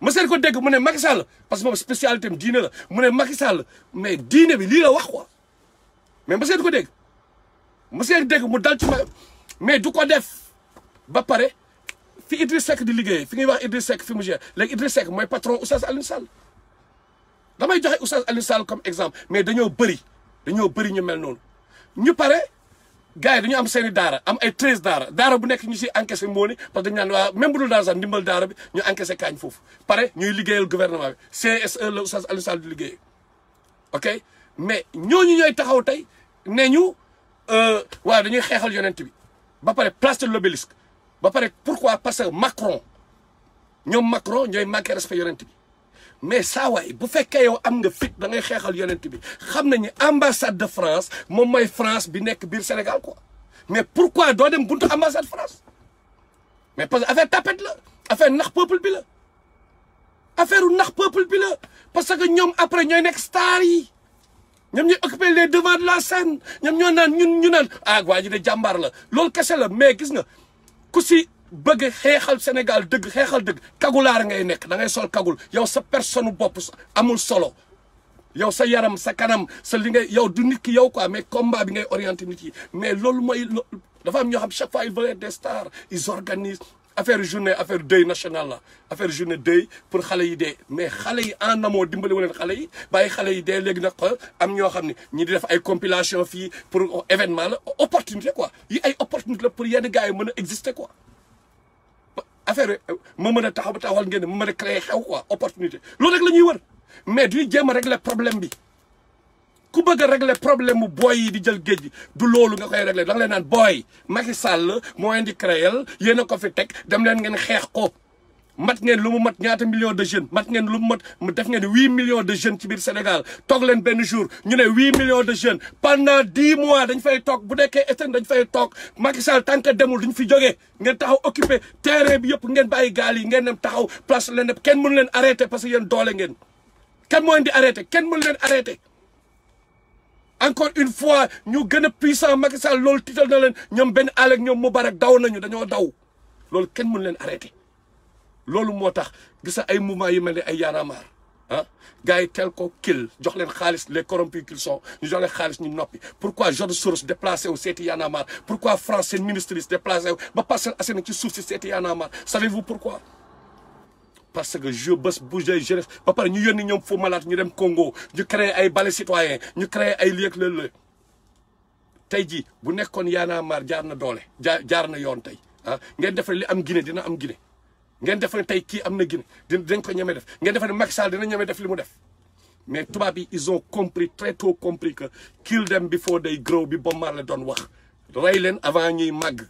mëseen ko dégg mu ne Macky Sall parce que moom spécialité am diine la mu ne Macky Sall mais diine bi lii la wax quoi mais mëseen ko dégg mu dal ci mais du ko def ba pare fi Idriss Seck di liggéeyee fi ngay wax Idriss Seck fi mu gère léegi Idriss Seck mooy patron Oustaz Alioune Sall damay joxe Oustaz Alioune Sall comme exemple mais dañoo bëri ñu mel noonu ñu pare gars yi dañu am seen i daara am ay 13 daara bu nekk ñu si encaissé moo ni parce que dañu naan waa même bu dul daara sax ndimbal daara bi ñu encaissé kaañ foofu pare ñuy liggéeyal gouvernement bi CSE la Oustaz Alioune Sall di liggéeyee ok mais ñooñu ñooy taxaw tey ne ñu waaw dañuy xeexal yonent bi ba pare place de l'Obélisque ba pare pourquoi parce que Macron ñooy manqué respect yonent bi mais saa waay bu fekkee yow am nga fit da ngay xeexal yonent bi xam nañu ambassade de France moom mooy France bi nekk biir Sénégal quoi mais pourquoi doo dem buntu ambassade France mais parce que affaire tapette la affaire nax peuple bi la parce que ñoom après ñooy nekk star yi ñoom ñooy occuper les devants de la scène ñoom ñoo naan ñu naan waa ji de jàmbaar la loolu kese la mais gis nga ku si bëgg xeexal Sénégal dëgg kagulaar ngay nekk da ngay sol kagul yow sa personne bopp amul solo yow sa yaram sa kanam sa li ngay yow du nit ki yow quoi mais combat bi ngay orienté nit yi mais loolu mooy dafa am ñoo xam chaque fois ils veulent être des stars ils organisent affaire deuil national la affaire journée deuil pour xale yi dee mais xale yi en amont dimbali wu leen xale yi bàyyi xale yi dee léegi nag am ñoo xam ne ñi di def ay compilation fii pour événement la opportunité quoi yi ay opportunité la pour yenn gars yi mën a exister quoi affaire ma mën a taxawal ngeen ma mën a créer xew quoi opportunité loolu rek la ñuy wër mais duñu jéem a régler problème bi ku bëgg a régler problème mu booy yi di jël géej gi du loolu nga koy régler da nga leen naan booy Macky Sall moo leen di créer yéen a ko fi teg dem leen ngeen xeex ko mat ngeen lu mu mat ñaata millions de jeunes mat ngeen lu mu mat def ngeen 8 millions de jeunes ci biir Sénégal toog leen benn jour ñu ne 8 millions de jeunes pendant 10 mois dañ fay toog bu nekkee état dañ fay toog Macky Sall tant que demul duñ fi jógee ngeen taxaw occupé terrain bi yëpp ngeen bàyyi gaal yi ngeen dem taxaw place leen def kenn mënu leen arrêté parce que yéen doole ngeen kenn moo leen di arrêté kenn mënu leen arrêté encore une fois ñu gën a puissant Macky Sall loolu tiital na leen ñoom benn àll ak ñoom Moubarak daw nañu dañoo daw loolu kenn mënu leen arrêté loolu moo tax gis ay mouvement yu mel ne ay Y'en a marre gars yi tel ko kil jox leen xaalis les corrompus qu'ils sont ñu jox leen xaalis ñu noppi pourquoi George Soros déplacé wu seeti Y'en a marre pourquoi France seen ministre yi déplacé wu ba Parcelles Assainies ci suuf si seeti Y'en a marre savez-vous pourquoi parce que je bés bu jeunesse ba pare ñu yónni ñoom Fou Malade ñu dem Congo ñu créé ay balais citoyen ñu créé ay lieg la tey jii bu nekkoon Y'en a marre jaar na doole jaar na yoon tey ah ngeen defal li am Guinée dina am Guinée ngeen defal ne tey kii am na Guinée dinañ ko ñeme def ngeen defal ne Macky Sall dina ñeme def li mu def mais tubaab yi ils ont compris très tôt compris que kill them before they grow bi Bob Marley doon wax rey leen avant ñuy màgg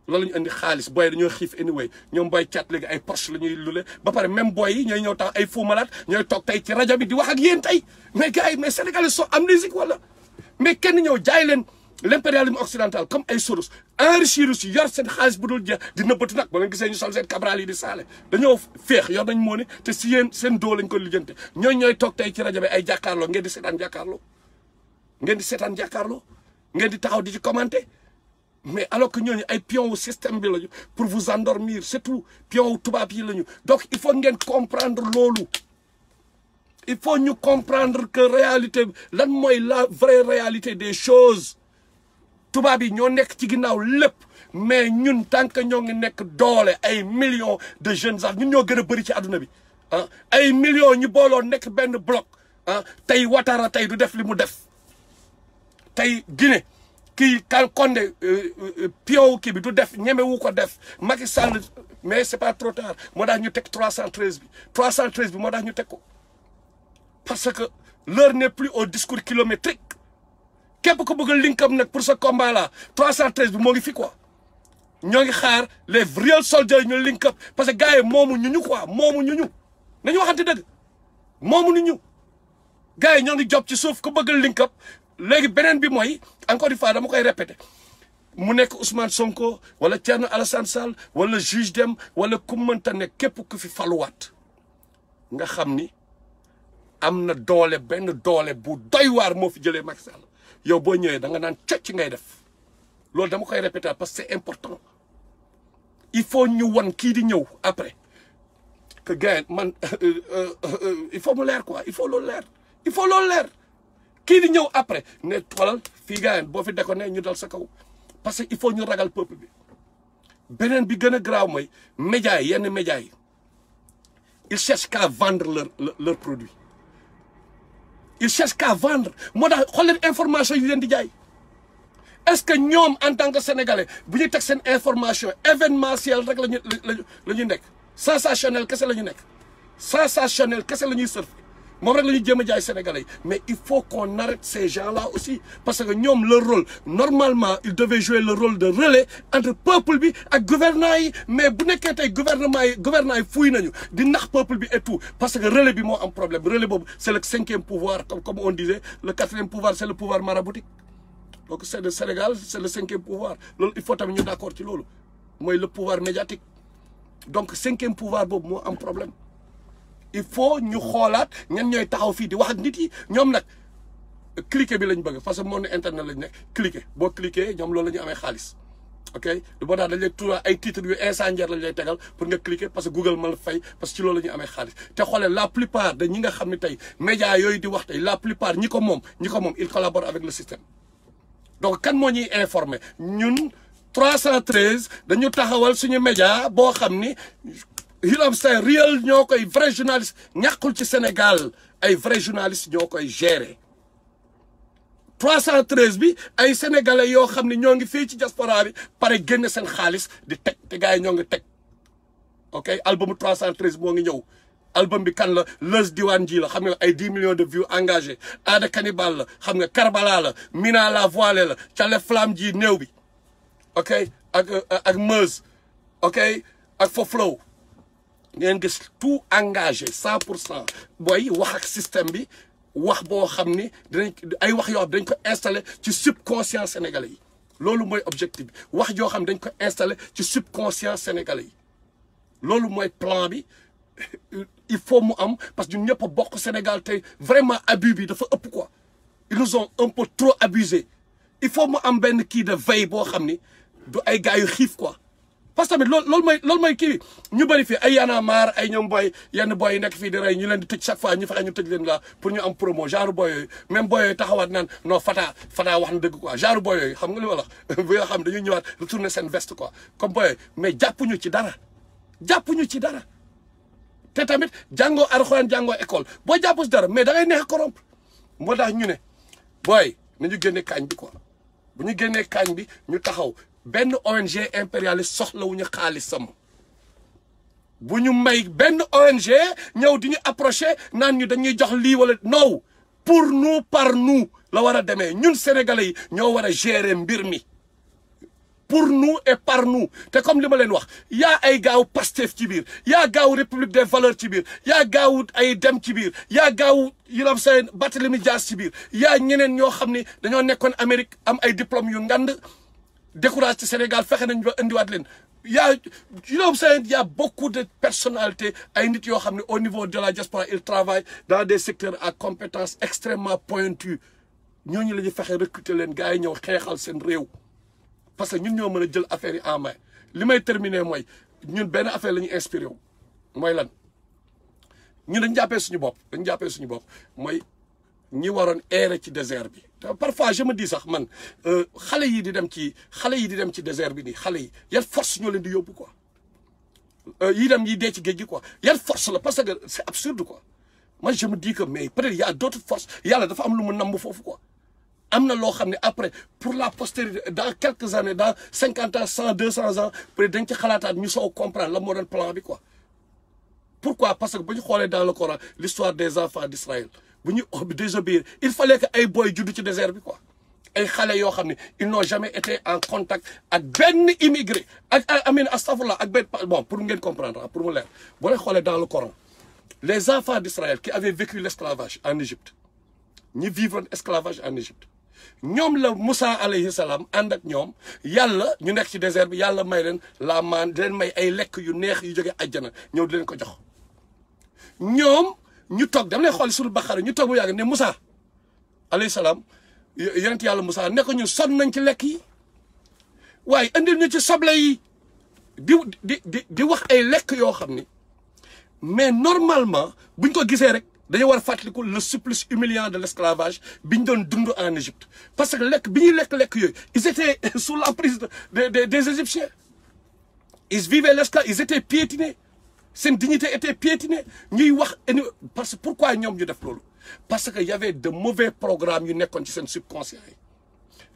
loolu ñu indi xaalis booy dañoo xiif anyway ñoom booy cat léegi ay Porsche la ñuy lule ba pare même booy yi ñooy ñëw tax ay Fou Malade ñooy toog tey ci rajo bi di wax ak yéen tey mais gars yi mais Sénégalais sont amnésiques wala mais kenn ñëw jaay leen l'impérialisme occidental comme ay Soros enrichir si yor seen xaalis bu dul jeex di nëbbatu nag ba leen gisee ñu sol seen Cabral yi di saale dañoo féex yor nañ moo ne te si yéen seen doo lañ ko lijjante ñooy toog tey ci rajo bi ay jàkkaarloo ngeen di seetaan jàkkaarloo ngeen di taxaw di ci commenter mais alors que ñooñu ay pion wu système bi lañu pour vous endormir c'est tout pion wu tubaab yi lañu donc il faut ngeen comprendre loolu il faut ñu comprendre que réalité lan mooy la vraie réalité des choses tubaab yi ñoo nekk ci ginnaaw lépp mais ñun tant que ñoo ngi nekk doole ay millions de jeunes sax ñun ñoo gën a bëri ci àdduna bi ah ay millions ñu booloo nekk benn bloc ah tey Ouattara tey du def li mu def tey Guinée kii kan Condé pion kii bi du def ñemewu ko def Macky Sall mais c'est pas trop tard moo tax ñu teg 313 bi 313 bi moo tax ñu teg ko parce que l'heure n'est plus au discours kilométrique képp ko bëgg a link up nag pour ce combat là 313 bi moo ngi fi quoi ñoo ngi xaar les real soldiers ñu link up parce que gars yi moomu ñu quoi moomu ñu nañu waxante dëgg moomu ñu gars yi ñoo ngi job ci suuf ko bëgg a link up léegi beneen bi mooy encore une fois dama koy répéter mu nekk Ousmane Sonko wala Thierno Alassane Sall wala juge Dème wala ku mënta nekk képp ku fi faluwaat nga xam ni am na doole benn doole bu doy waar moo fi jëlee Macky Sall yow boo ñëwee da nga naan cocc ngay def loolu dama koy répéter parce que c'est important il faut ñu wan kii di ñëw après que gars man il faut mu leer quoi il faut loolu leer kii di ñëw après ne xoolal fii gars boo fi déconné ñu dal sa kaw parce que il faut ñu ragal peuple bi beneen bi gën a graaw mooy médias yi yenn médias yi ils cherchent qu'à vendre leur produit ils cherchent qu'à vendre moo tax xool leen information yi leen di jaay est-ce que ñoom en tant que sénégalais bu ñuy teg seen information événementielle rek la ñu nekk sensationnel kese la ñu nekk sensationnel kese la ñuy surfer moom rek la ñuy jéem a jaay sénégalais yi mais il faut qu'on arrête ces gens-là aussi parce que ñoom leur rôle normalement ils devaient jouer le rôle de relais entre peuple bi ak gouvernants yi mais bu nekkee tey gouvernants yi fuuy nañu di nax peuple bi et tout parce que relais bi moo am problème relais boobu c'est le 5e pouvoir comme on disait le 4e pouvoir c'est le pouvoir maraboutique donc c'est le Sénégal c'est le 5e pouvoir loolu il faut tamit ñu d'accord ci loolu mooy le pouvoir médiatique donc 5e pouvoir boobu moo am problème il faut ñu xoolaat ñan ñooy taxaw fii di wax ak nit yi ñoom nag cliquer bi lañ bëgg parce que monde internet lañ nekk cliquer boo cliquer ñoom loolu la ñu amee xaalis ok boo tax dañ lay tuura ay titres yu incendiaire lañ lay tegal pour nga cliquer parce que Google ma la fay parce que ci loolu la ñu amee xaalis te xoolee la plupart de ñi nga xam ne tey médias yooyu di wax tey la plupart ñi ko moom ils collaborent avec le système donc kan moo ñuy informer ñun 313 dañu taxawal suñu média boo xam ni Hilam Seye réel ñoo koy vrai journaliste ñàkkul ci Sénégal ay vrai journaliste ñoo koy gérer 313 bi ay sénégalais yoo xam ne ñoo ngi fii ci diaspora bi pare génne seen xaalis di teg te gars yi ñoo ngi teg ok album 313 moo ngi ñëw album bi kan la Leuz Diwane ji la xam nga ay 10 millions de vues engagés Aada Cannibal la xam nga Karbala la Mina la voilée la Thialé Flam ji néew bi ok ak Meuse ok ak Foflow ngeen gis tout engagé 100% booy wax ak système bi wax boo xam ni dinañ ay wax yoo xam dañ ko installé ci subconscient sénégalais yi loolu mooy objectif bi wax joo xam dañ ko installé ci subconscient sénégalais yi loolu mooy plan bi il faut mu am parce que ñun ñëpp a bokk Sénégal tey vraiment abus bi dafa ëpp quoi ils nous ont un peu trop abusé il faut mu am benn kii de veille boo xam ni du ay gars yu xiif quoi parce que tamit loolu mooy kii ñu bëri fii ay Y'en a marre ay ñoom booy yenn booy yi nekk fii di rey ñu leen di tëj chaque fois ñu fexe ñu tëj leen la pour ñu am promo genre booy yooyu même booy yooyu taxawaat naan non Fata wax na dëgg quoi genre booy yooyu xam nga li ma la wax bu yoo xam dañuy ñëwaat retourner seen veste quoi comme booy yooyu mais jàppuñu ci dara te tamit jàngoo alxuraan jàngoo école boo jàpp si dara mais da ngay neex a corrompre moo tax ñu ne booy nañu génne kaañ bi quoi bu ñu génnee kaañ bi ñu taxaw benn ONG impérialiste soxlawuñu xaalisam bu ñu may benn ONG ñëw di ñu approché naan ñu dañuy jox lii wala non pour nous par nous la war a demee ñun sénégalais yi ñoo war a gérer mbir mi pour nous et par nous te comme li ma leen wax yaa ay gaaw Pastef ci biir yaa gaaw République des valeurs ci biir yaa gaaw ay dem ci biir yaa gaaw yu la seen Barthélémy Dias ci biir yaa ñeneen ñoo xam ne dañoo nekkoon Amérique am ay diplôme yu ngand décourage ci Sénégal fexe nañ ba indiwaat leen yaa yu la seen y a beaucoup de personnalités ay nit yoo xam ne au niveau de la diaspora ils travaillent dans des secteurs à compétences extrêmement pointues ñooñu la ñuy fexe recruter leen gars yi ñëw xeexal seen réew parce que ñun ñoo mën a jël affaire yi en main li may terminer mooy ñun benn affaire la ñu inspiré wu mooy lan ñun dañ jàppee suñu bopp mooy ñi waroon errer ci désert bi parfois je me dis sax man xale yi di dem ci désert bi nii xale yi yan force ñoo leen di yóbbu quoi yi dem yi dee ci géej gi quoi yan force la parce que c'est absurde quoi moi je me dis que mais peut-être y a d'autres forces yàlla dafa am lu mu namb foofu quoi am na loo xam ne après pour la postérité dans quelques années dans 50 ans 100 200 ans peut-être dañ ci xalaataat ñu soo comprendre la moo doon plan bi quoi pourquoi parce que bu ñu xoolee dans le Coran l'histoire des enfants d'Israël bu ñu désobéir il fallait que ay boy juddu ci désert bi quoi ay xale yoo xam ne ils n'ont jamais été en contact ak benn immigré ak amin astafurlah ak benn bon pour ngeen comprendre pour mu leer boo leen xoolee dans le Coran les enfants d'Israël qui avaient vécu l'esclavage en Égypte ñi vivre esclavage en Égypte ñoom la Moussa alayhi salaam ànd ak ñoom yàlla ñu nekk ci désert bi yàlla may leen la maan di leen may ay lekk yu neex yu jóge àjjana ñëw di leen ko jox ñoom ñu toog dama lay xool sur Baqara ñu toog mu yàgg ne Moussa alayhi salaam yonent yàlla Moussa ne ko ñu sonn nañ ci lekk yi waaye indil ñu ci soble yi di wax ay lekk yoo xam ni mais normalement buñ ko gisee rek dañu war a fàttaliku le supplice humiliant de l'esclavage bi ñu doon dund en Égypte parce que lekk bi ñuy lekk yooyu ils étaient sous l'emprise des Égyptiens ils vivaient l'esclavage ils étaient piétinés seen dignité était piétinée ñuy wax parce que pourquoi ñoom ñu def loolu parce que y avait de mauvais programmes yu nekkoon ci seen subconscient yi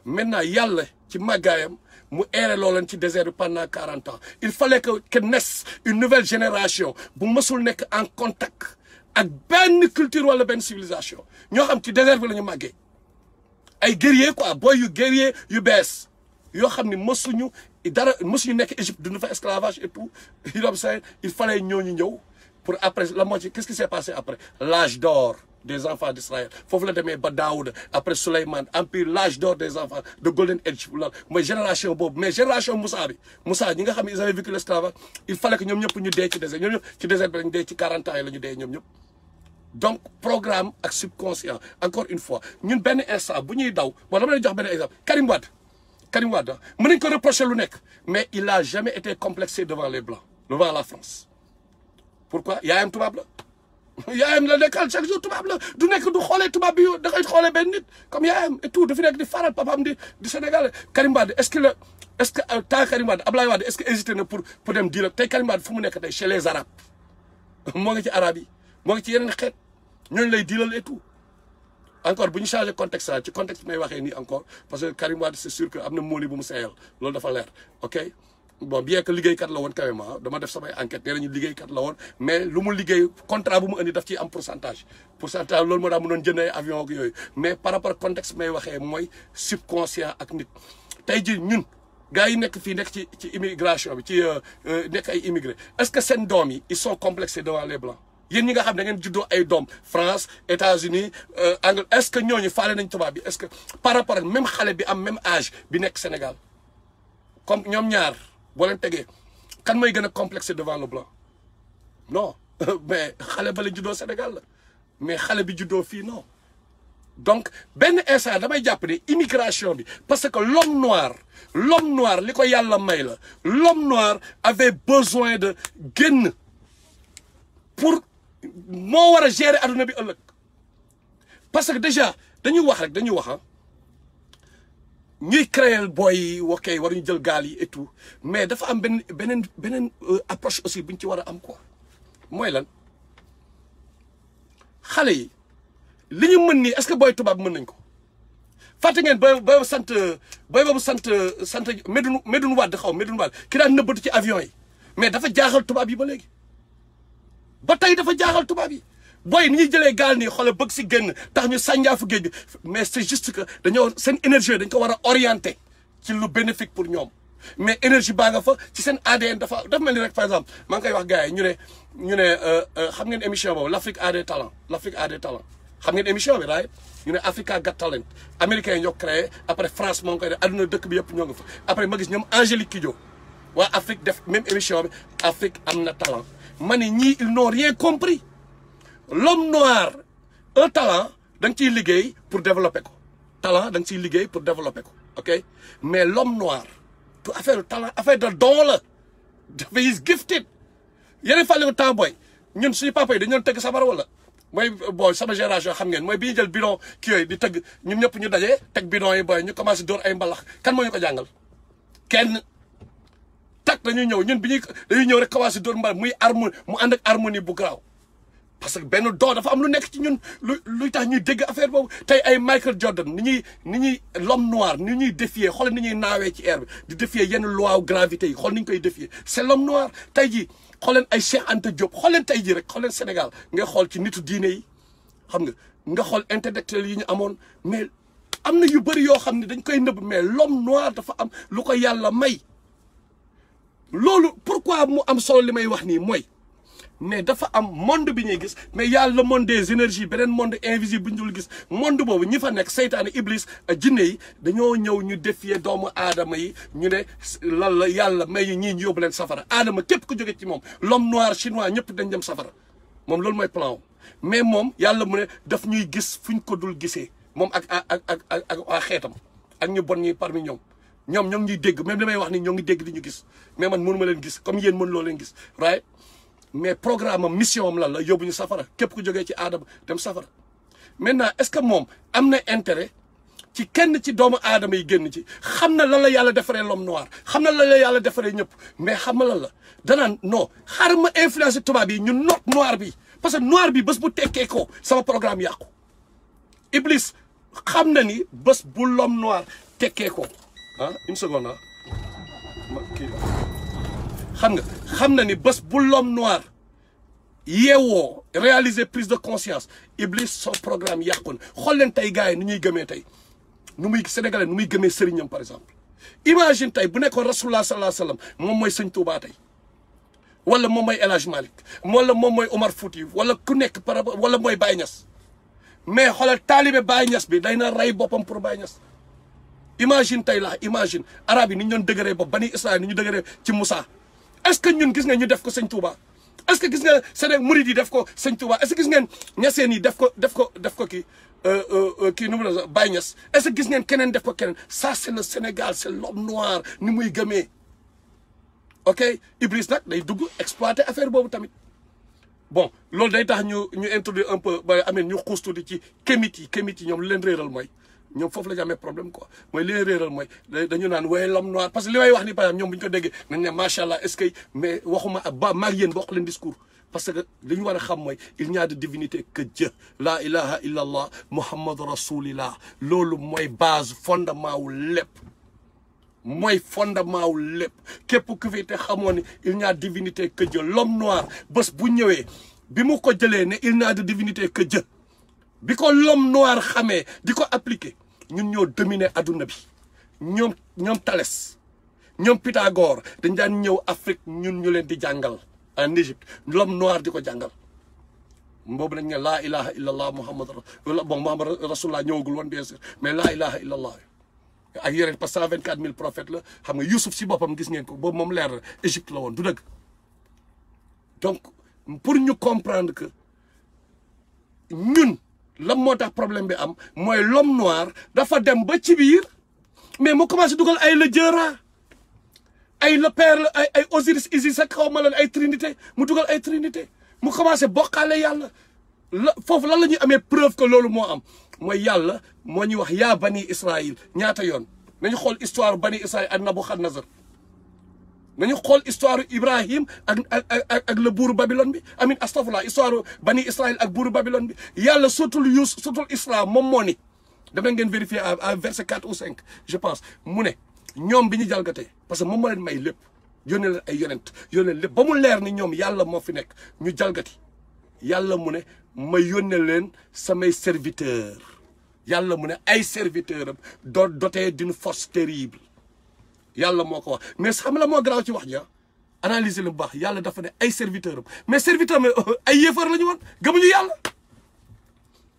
maintenant yàlla ci màggaayam mu aéré looleen ci désert bi pendant 40 ans il fallait que naisse une nouvelle génération bu mësul nekk en contact ak benn culture wala benn civilisation ñoo xam ci désert bi la ñu màggee ay guerrier quoi boy yu guerrier yu bees yoo xam ni mësuñu nekk Égypte dund fa esclavage et tout il fallait ñooñu ñëw pour après la moo ci qu'est-ce qui s'est passé après l'âge d'or des enfants d'Israël foofu la demee ba Daouda après Souleymane empire l'âge d'or des enfants de Golden Age la mooy génération boobu mais génération Moussa ñi nga xam ne ils avaient vécu l'esclavage il fallait que ñoom ñëpp ñu dee ci désert ñoom ñëpp ci désert bi lañu dee ci 40 ans yi la ñu dee ñoom ñëpp donc programme ak subconscient encore une fois ñun benn instant bu ñuy daw bon dama leen jox benn exemple Karim Wade mën nañ ko reprocher lu nekk mais il a jamais été complexé devant les Blancs devant la France pourquoi yaayam tubaab la yaayam la nekkal chaque jour tubaab la du nekk du xoolee tubaab bi da koy xoolee benn nit comme yaayam et tout dafa nekk di faral papaam di Sénégal Karim Wade est-ce que temps Karim Wade Ablaye Wade est-ce que hésité na pour dem diir tey Karim Wade fu mu nekk tey chez les Arabes moo ngi ci Arabes yi moo ngi ci yeneen xeet ñooñu lay diilal et tout encore bu ñu changé contexte ci contexte bi may waxee nii encore parce que Karim Wade c'est sûr que am na mooli bu mu seeyal loolu dafa leer ok bon bien que liggéeykat la woon quand même dama def samay enquête nee nañu liggéeykat la woon mais lu mu liggéey contrat bu mu indi daf ciy am pourcentage loolu moo daa mënoon jënd ay avion ak yooyu mais par rapport contexte bi may waxee mooy subconscient ak nit tey ji ñun gars yi nekk fii nekk ci immigration bi ci nekk ay immigré est-ce que seen doom yi ils sont complexés devant les Blancs yéen ñi nga xam da ngeen juddoo ay doom France États-Unis Angleterre est-ce que ñooñu faale nañ tubaab bi est-ce que par rapport ak même xale bi am même âge bi nekk Sénégal comme ñoom ñaar boo leen tegee kan mooy gën a complexé devant le Blanc non mais xale ba la juddoo Sénégal la mais xale bi juddoo fii non donc benn instant damay jàpp ne immigration bi parce que l'homme noir li ko yàlla may la l'homme noir avait besoin de génn pour moo war a gérer adduna bi ëllëg parce que déjà dañuy wax ñuy créer boy yi ok waruñu jël gaal yi et tout mais dafa am beneen approche aussi buñ ci war a am quoi mooy lan xale yi li ñu mën nii est-ce que booy tubaab mën nañ ko fàtte ngeen booy boobu sant Medoune Wade xaw Medoune Wade ki daan nëbbatu ci avion yi mais dafa jaaxal tubaab yi ba léegi ba tey dafa jaaxal tubaab yi booy ni ñuy jëlee gaal nii xoolal bëgg si génn tax ñu sànjaafu géej bi mais c'est juste que dañoo seen énergie dañ ko war a orienter ci lu bénéfique pour ñoom mais énergie baa nga fa ci seen ADN dafa mel ni rek par exemple maa ngi koy wax gars yi ñu ne xam ngeen émission boobu l'Afrique a des talents xam ngeen émission bi right ñu ne Africa Got Talent américains yi ñoo créé après France moo ngi koy def adduna dëkk bi yëpp ñoo ngi fa après ma gis ñoom Angélique Kidjo waa Afrique def même émission bi Afrique am na talent ma ne ñii ils n'ont rien compris l'homme noir un talent da nga ciy liggéey pour développer ko talent da nga ciy liggéey pour développer ko ok mais l'homme noir du affaire talent affaire de don la dafa is gifted yeneen fàlle ko temps booy ñun suñu papa yi dañu doon tëgg sabar wala mooy booy sama génération xam ngeen mooy bi ñu jël bidon kii yooyu di tëgg ñun ñëpp ñu dajee teg bidon yi booy ñu commencé dóor ay mbalax kan moo ñu ko jàngal kenn tak dañuy ñëw ñun dañuy ñëw rek commencé dóor mbalax muy harmonie mu ànd ak harmonie bu garaaw parce que benn doo dafa am lu nekk ci ñun luy tax ñuy dégg affaire boobu tey ay Michael Jordan ni ñuy l'homme noir ni ñuy défier xool ni ñuy naawee ci air bi di défier yenn loi gravité yi xool ni ñu koy défier c'est l'homme noir tey jii xool leen ay Cheikh Anta Diop xool leen tey jii rek xool leen Sénégal ngay xool ci nitu diine yi xam nga xool intellectuel yi ñu amoon mais am na yu bëri yoo xam ne dañ koy nëbb mais l'homme noir dafa am lu ko yàlla may loolu pourquoi mu am solo li may wax nii mooy mais dafa am monde bi ñuy gis mais y a le monde des énergies beneen monde invisible bu ñu dul gis monde boobu ñi fa nekk seytaane iblis jinne yi dañoo ñëw ñu défier doomu aadama yi ñu ne lan la yàlla may ñii ñu yóbbu leen safara aadama képp ku jóge ci moom l'homme noir chinois ñëpp dañ dem safara moom loolu mooy plan mais moom yàlla mu ne daf ñuy gis fuñ ko dul gisee moom ak waa xeetam ak ñu bon ñi parmi ñoom ñoo ngi ñuy dégg même li may wax ni ñoo ngi dégg di ñu gis mais man mënu ma leen gis comme yéen mën loo leen gis right mais programme am mission am lan la yóbbu ñu safara képp ku jógee ci aadama dem safara maintenant est-ce que moom am na intérêt ci kenn ci doomu aadama yi génn ci xam na lan la yàlla defaree l'homme noir xam na lan la yàlla defaree ñëpp mais xam na lan la danaan non xaaral ma influencer tubaab yi ñu noot noir bi parce que noir bi bés bu tekkee ko sama programme yàqu Iblis xam na ni bés bu l'homme noir tekkee ko une seconde xam na ni bés bu l'homme noir yeewoo réaliser prise de conscience Iblis son programme yàqu na xool leen tey gars yi ni ñuy gëmee tey nu muy sénégalais nu muy gëmee sëriñam par exemple imagine tey bu nekkoon rasulullah sallallahu alayhi wa sallam moom mooy sëñ Touba tey wala moom mooy El Hadj Malick wala moom mooy Omar Fouti wala ku nekk wala mooy Baye Niass mais xoolal taalibe Baye Niass bi day na rey boppam pour Baye Niass imagine tey imagine arabe yi ni ñu doon dëgëree bopp bani Israël ni ñu dëgëree ci Moussa est-ce que ñun gis nga ñu def ko sëñ Touba est-ce que gis nga Sénégal murid yi def ko sëñ Touba est-ce que gis ngeen ñaseen yi def ko kii nu mu la Baye Niass est-ce que gis ngeen keneen def ko keneen ça c'est le Sénégal c'est l'homme noir ni muy gëmee ok Iblis nag day dugg exploiter affaire boobu tamit bon loolu day tax ñu introduire un peu ba amee ñu xuus tuuti ci kémit yi ñoom lu leen réeral mooy ñoom foofu la ñu amee problème quoi mooy li leen réeral mooy dañu naan waaye l'homme noir parce que li may wax ni par exemple ñoom bu ñu ko déggee nañ ne macha allah est-ce que mais waxuma ba maag yéen bokk leen discours parce que li ñu war a xam mooy il n'y a de divinité que Dieu la ilaha illa allah muhammadu rasulillah loolu mooy base fondement wu lépp mooy fondement wu lépp képp ku fi te xamoon ni il n'y a de divinité que Dieu l'homme noir bés bu ñëwee bi mu ko jëlee ne il n'y a de divinité que Dieu bi ko l'homme noir xamee di ko appliquer ñun ñoo dominer adduna bi ñoom Thalès ñoom Pythagore dañ daan ñëw Afrique ñun ñu leen di jàngal en Égypte l'homme noir di ko jàngal boobu dañ ne laa ilaha illa allah muhammad rasulullah ñëwagul woon bien sûr mais laa ilaha illa allah ak yeneen parce que 124 000 prophètes la xam nga Youssouf si boppam gis ngeen ko boobu moom leer na Égypte la woon du dëgg donc pour ñu comprendre que ñun lan moo tax problème bi am mooy l'homme noir dafa dem ba ci biir mais mu commencé dugal ay le Jëra ay le père ay Osiris Isis ak xaw ma lan ay trinité mu dugal ay trinité mu commencé bokkaale yàlla foofu lan la ñuy amee preuve que loolu moo am mooy yàlla moo ñuy wax yaa bani Israël ñaata yoon nañu xool histoire bani Israël ak Nabuchodonosor nañu xool histoire Ibrahim ak le buuru Babylone bi amin astafurlah histoire bani Israël ak buuru Babylone bi yàlla surtout islam moom moo ni dama ngeen vérifier à verset 4 ou 5 je pense mu ne ñoom bi ñu jalgatee parce que moom moo leen may lépp yónnee leen ay yonent yónnee leen lépp ba mu leer ni ñoom yàlla moo fi nekk ñu jalgati yàlla mu ne ma yónnee leen samay serviteur yàlla mu ne ay serviteur am doté d'une force terrible yàlla moo ko wax mais xam la moo garaaw ci wax ja analyser lu baax yàlla dafa ne ay serviteur am mais serviteur am ay yéefar la ñu woon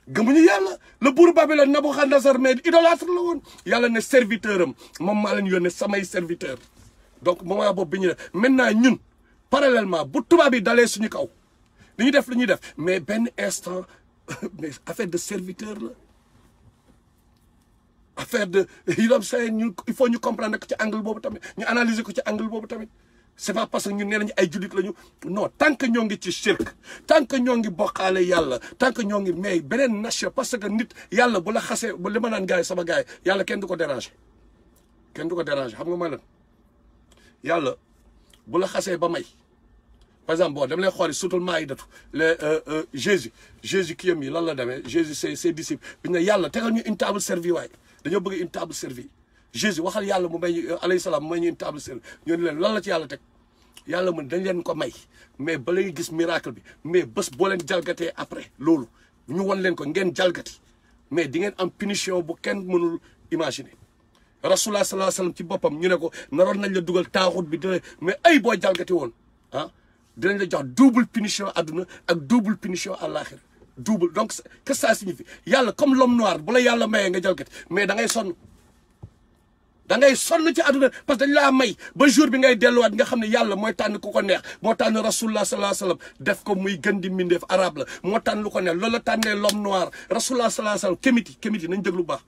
gëmuñu yàlla le buur Babylone Nabuchodonosor mais idolâtre la woon yàlla ne serviteur am moom maa leen yónnee samay serviteur donc moment boobu bi ñu def maintenant ñun parallèlement bu tubaab yi dalee suñu kaw li ñu def li ñuy def mais benn instant mais affaire de serviteur la affaire de yi doon say ñu il faut ñu comprendre ko ci angle boobu tamit ñu analyser ko ci angle boobu tamit c'est pas parce que ñun nee nañu ay jullit lañu non tant que ñoo ngi ci shirk tant que ñoo ngi bokkaale yàlla tant que ñoo ngi mais beneen nation parce que nit yàlla bu la xasee ba li ma naan gars yi sama gars yi yàlla kenn du ko déranger kenn du ko déranger xam nga mooy lan yàlla bu la xasee ba may par exemple bon dama lay xooli sutul Maïdatu le Jésus kii yam yi lan la demee Jésus ses disciples bi ne yàlla tegal ñu une table servie waaye dañoo bëgg une table servie Jésus waxal yàlla mu may ñu alayhi salaam mu may ñu une table servie ñu ne leen lan la ci yàlla teg yàlla mu dañ leen ko may mais ba léegi gis miracle bi mais bés boo leen jalgatee après loolu ñu won leen ko ngeen jalgati mais di ngeen am punition bu kenn mënul imaginer rasulullah sallallahu alayhi wasallam ci boppam ñu ne ko naroon nañ la dugal taaxut bi dina mais ay boo jalgati woon ah dinañ la jox double punition àdduna ak double punition àllaaxira double donc qu'est-ce que ça signifie yàlla comme l'homme noir bu la yàlla mayee nga jalgati mais da ngay sonn ci àdduna parce que dañ laa may ba jour bi ngay delluwaat nga xam ne yàlla mooy tànn ku ko neex moo tànn rasulullah sallallahu alayhi wasallam def ko muy gën di mbindeef arabe la moo tànn lu ko neex loolu la tànnee l'homme noir rasulullah sallallahu alayhi wasallam kémiti nañ déglu baax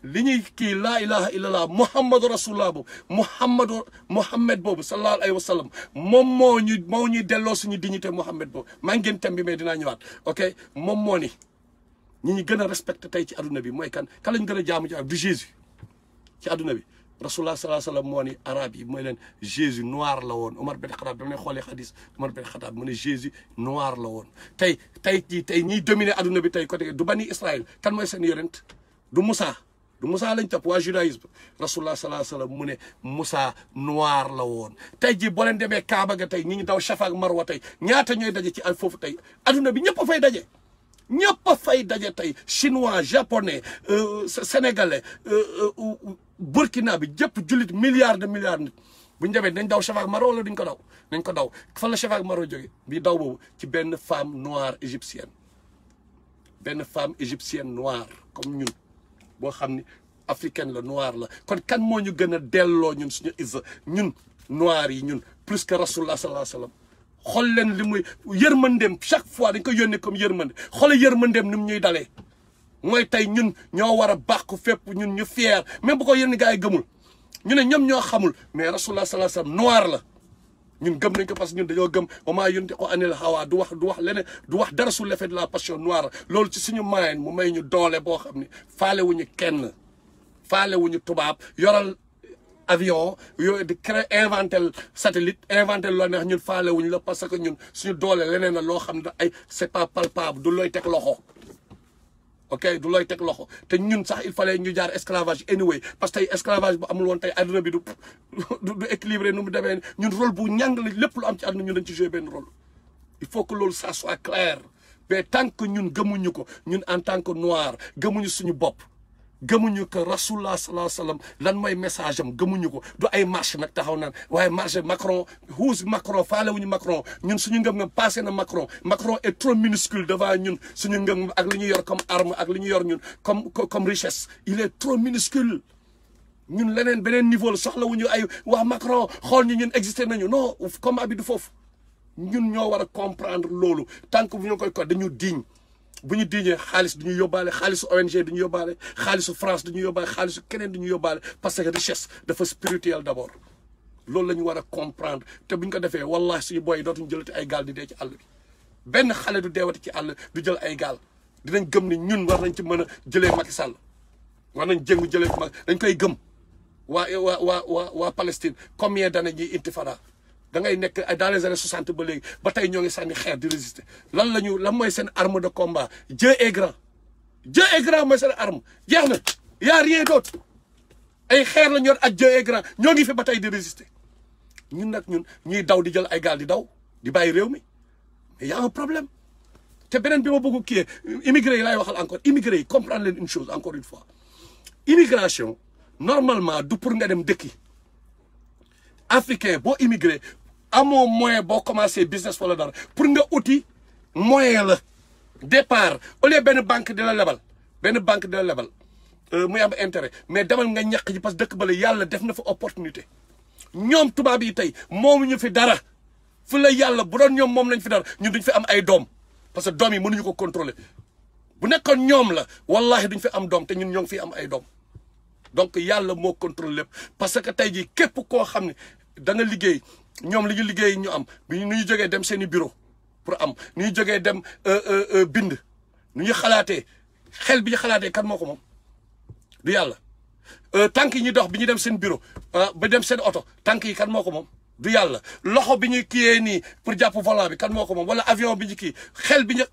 li ñuy kii laa ilaha illallah muhammadu rasulullah boobu muhammad boobu sallallahu alayhi wa sallam moom moo ñuy delloo suñu dignité muhammad boobu maa ngi gën thème bi mais dinaa ñëwaat ok moom moo ni ñi ñu gën a respecté tey ci adduna bi mooy kan lañu gën a jaamu ci du Jésus ci adduna bi rasulullah sallallahu alayhi wa sallam moo ni arabe yi mooy leen Jésus noir la woon Omar Ben Khattab dama ne xoolee xadis Omar Ben Khattab mu ne Jésus noir la woon tey ñiy dominer adduna bi tey côté du bani Israël kan mooy seen yonent du Moussa lañ topp waa judaïsme rasulullah sallallahu alayhi wasallam mu ne Moussa noir la woon tey jii boo leen demee Kaaba ga tey ñi ngi daw Safa ak Marwa tey ñaata ñooy daje ci foofu tey adduna bi ñëpp a fay daje tey chinois japonais sénégalais burkina bi jëpp jullit milliards de nit bu ñu demee dañ daw Safa ak Marwa wala duñ ko daw nañ ko daw fan la Safa ak Marwa jóge bii daw boobu ci benn femme noire égyptienne noire comme ñun boo xam ni africaine la noir la kon kan moo ñu gën a delloo ñun suñu izza ñun noir yi ñun plus que rasulullah sallallahu alayhi wasallam xool leen li muy yërmandeem chaque fois dañ ko yónnee comme yërmande xoole yërmandeem ni mu ñuy dalee mooy tey ñun ñoo war a bàqu fépp ñun ñu fier même bu ko yenn gars yi gëmul ñu ne ñoom ñoo xamul mais rasulullah sallallahu alayhi wasallam noir la ñun gëm nañ ko parce que ñun dañoo gëm wama yantiqu anil hawa du wax leneen du wax dara sur l'effet de la passion noire loolu ci suñu moyen mu may ñu doole boo xam ne faalewuñu kenn faalewuñu tubaab yoral avion yooyu di créer inventel satellite inventel loo neex ñun faalewuñu la parce que ñun suñu doole leneen la loo xam ne ay c'est pas palpable du looy teg loxo ok du looy teg loxo te ñun sax il fallait ñu jaar esclavage anyway parce que tey esclavage bu amul woon tey adduna bi du équilibré nu mu demee ñun rôle bu ñàng la lépp lu am ci adduna ñun dañ ci jouer benn rôle il faut que loolu ça soit clair mais tant que ñun gëmuñu ko ñun en tant que noir gëmuñu suñu bopp gëmuñu que rasulullah sallallahu alayhi wasallam lan mooy message am gëmuñu ko du ay marche nag taxaw naan waaye marche Macron faale wuñu Macron ñun suñu ngëm-ngëm passé na Macron est trop minuscule devant ñun suñu ngëm ak li ñu yor comme arme ak li ñu yor ñun comme richesse il est trop minuscule ñun leneen beneen niveau la soxla wuñu ay waa Macron xool ñu ñun existé nañu non combat bi du foofu ñun ñoo war a comprendre loolu tant que bu ñu koy ko dañu diñ bu ñu diñee xaalis du ñu yóbbaale xaalisu ONG du ñu yóbbaale xaalisu France du ñu yóbbaale xaalisu keneen du ñu yóbbaale parce que richesse dafa spirituel d'abord loolu la ñu war a comprendre te bu ñu ko defee wallahi suñu boy dootuñu jëlati ay gaal di dee ci àll bi benn xale du deewati ci àll du jël ay gaal dinañ gëm ni ñun war nañ ci mën a jëlee Macky Sall war nañ jëngu jëlee dañ koy gëm waa Palestine combien d'années ñuy intifada da ngay nekk dans les années 60 ba léegi ba tey ñoo ngi sànni xeer di résister lan mooy seen arme de combat Dieu est grand mooy seen arme jeex na y a rien d'autre ay xeer la ñor ak Dieu est grand ñoo ngi fi ba tey di résister ñun nag ñuy daw di jël ay gaal di daw di bàyyi réew mi mais y a un problème te beneen bi ma bëgg kii immigré yi laay waxal encore immigré yi comprendre leen une chose encore une fois immigration normalement du pour nga dem dëkki africain boo immigré amoo moyen boo commencé business wala dara pour nga uti moyen la départ au lieu benn banque di la lebal muy am intérêt mais demal nga ñàkk ji parce que dëkk bala yàlla def na fa opportunité ñoom tubaab yi tey moomu ñu fi dara fu la yàlla bu doon ñoom moom lañ fi dara ñun duñ fi am ay doom parce que doom yi mënuñu ko contrôler bu nekkoon ñoom la wallahi duñ fi am doom te ñun ñoo ngi fi am ay doom donc yàlla moo contrôle lépp parce que tey jii képp koo xam ne da nga liggéey ñoom li ñu liggéey ñu am bi nu ñu jógee dem seen i bureau pour am nu ñu jógee dem bind nu ñu xalaatee xel bi ñu xalaatee kan moo ko moom du yàlla tànk yi ñuy dox bi ñu dem seen bureau ba dem seen oto tànk yi kan moo ko moom du yàlla loxo bi ñu kiyee nii pour jàpp volant bi kan moo ko moom wala avion bi ñu kii xel bi ñu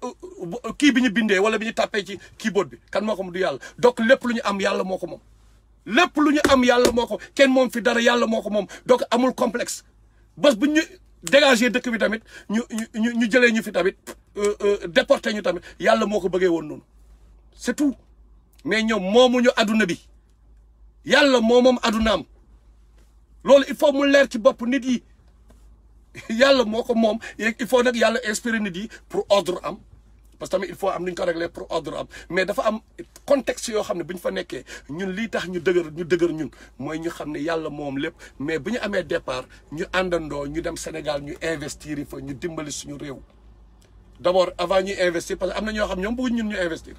kii bi ñu bindee wala bi ñu tàppee ci keyboard bi kan moo ko moom du yàlla donc lépp lu ñu am yàlla moo ko moom lépp lu ñu am yàlla moo ko kenn moom fi dara yàlla moo ko moom donc amul complexe bés bu ñu dégager dëkk bi tamit ñu jëlee ñu fi tamit déporté ñu tamit yàlla moo ko bëggee woon noonu c'est tout mais ñoom moomuñu adduna bi yàlla moom addunaam loolu il faut mu leer ci bopp nit yi yàlla moo ko moom il faut nag yàlla inspirer nit yi pour ordre am parce que tamit il faut am nuñ ko régler pour ordre am mais dafa am contexte yoo xam ne bu ñu fa nekkee ñun lii tax ñu dëgër ñun mooy ñu xam ne yàlla moom lépp mais bu ñu amee départ ñu àndandoo ñu dem Sénégal ñu investir yi fa ñu dimbali suñu réew d'abord avant ñuy investir parce que am na ñoo xam ñoom bëgguñ ñun ñu investir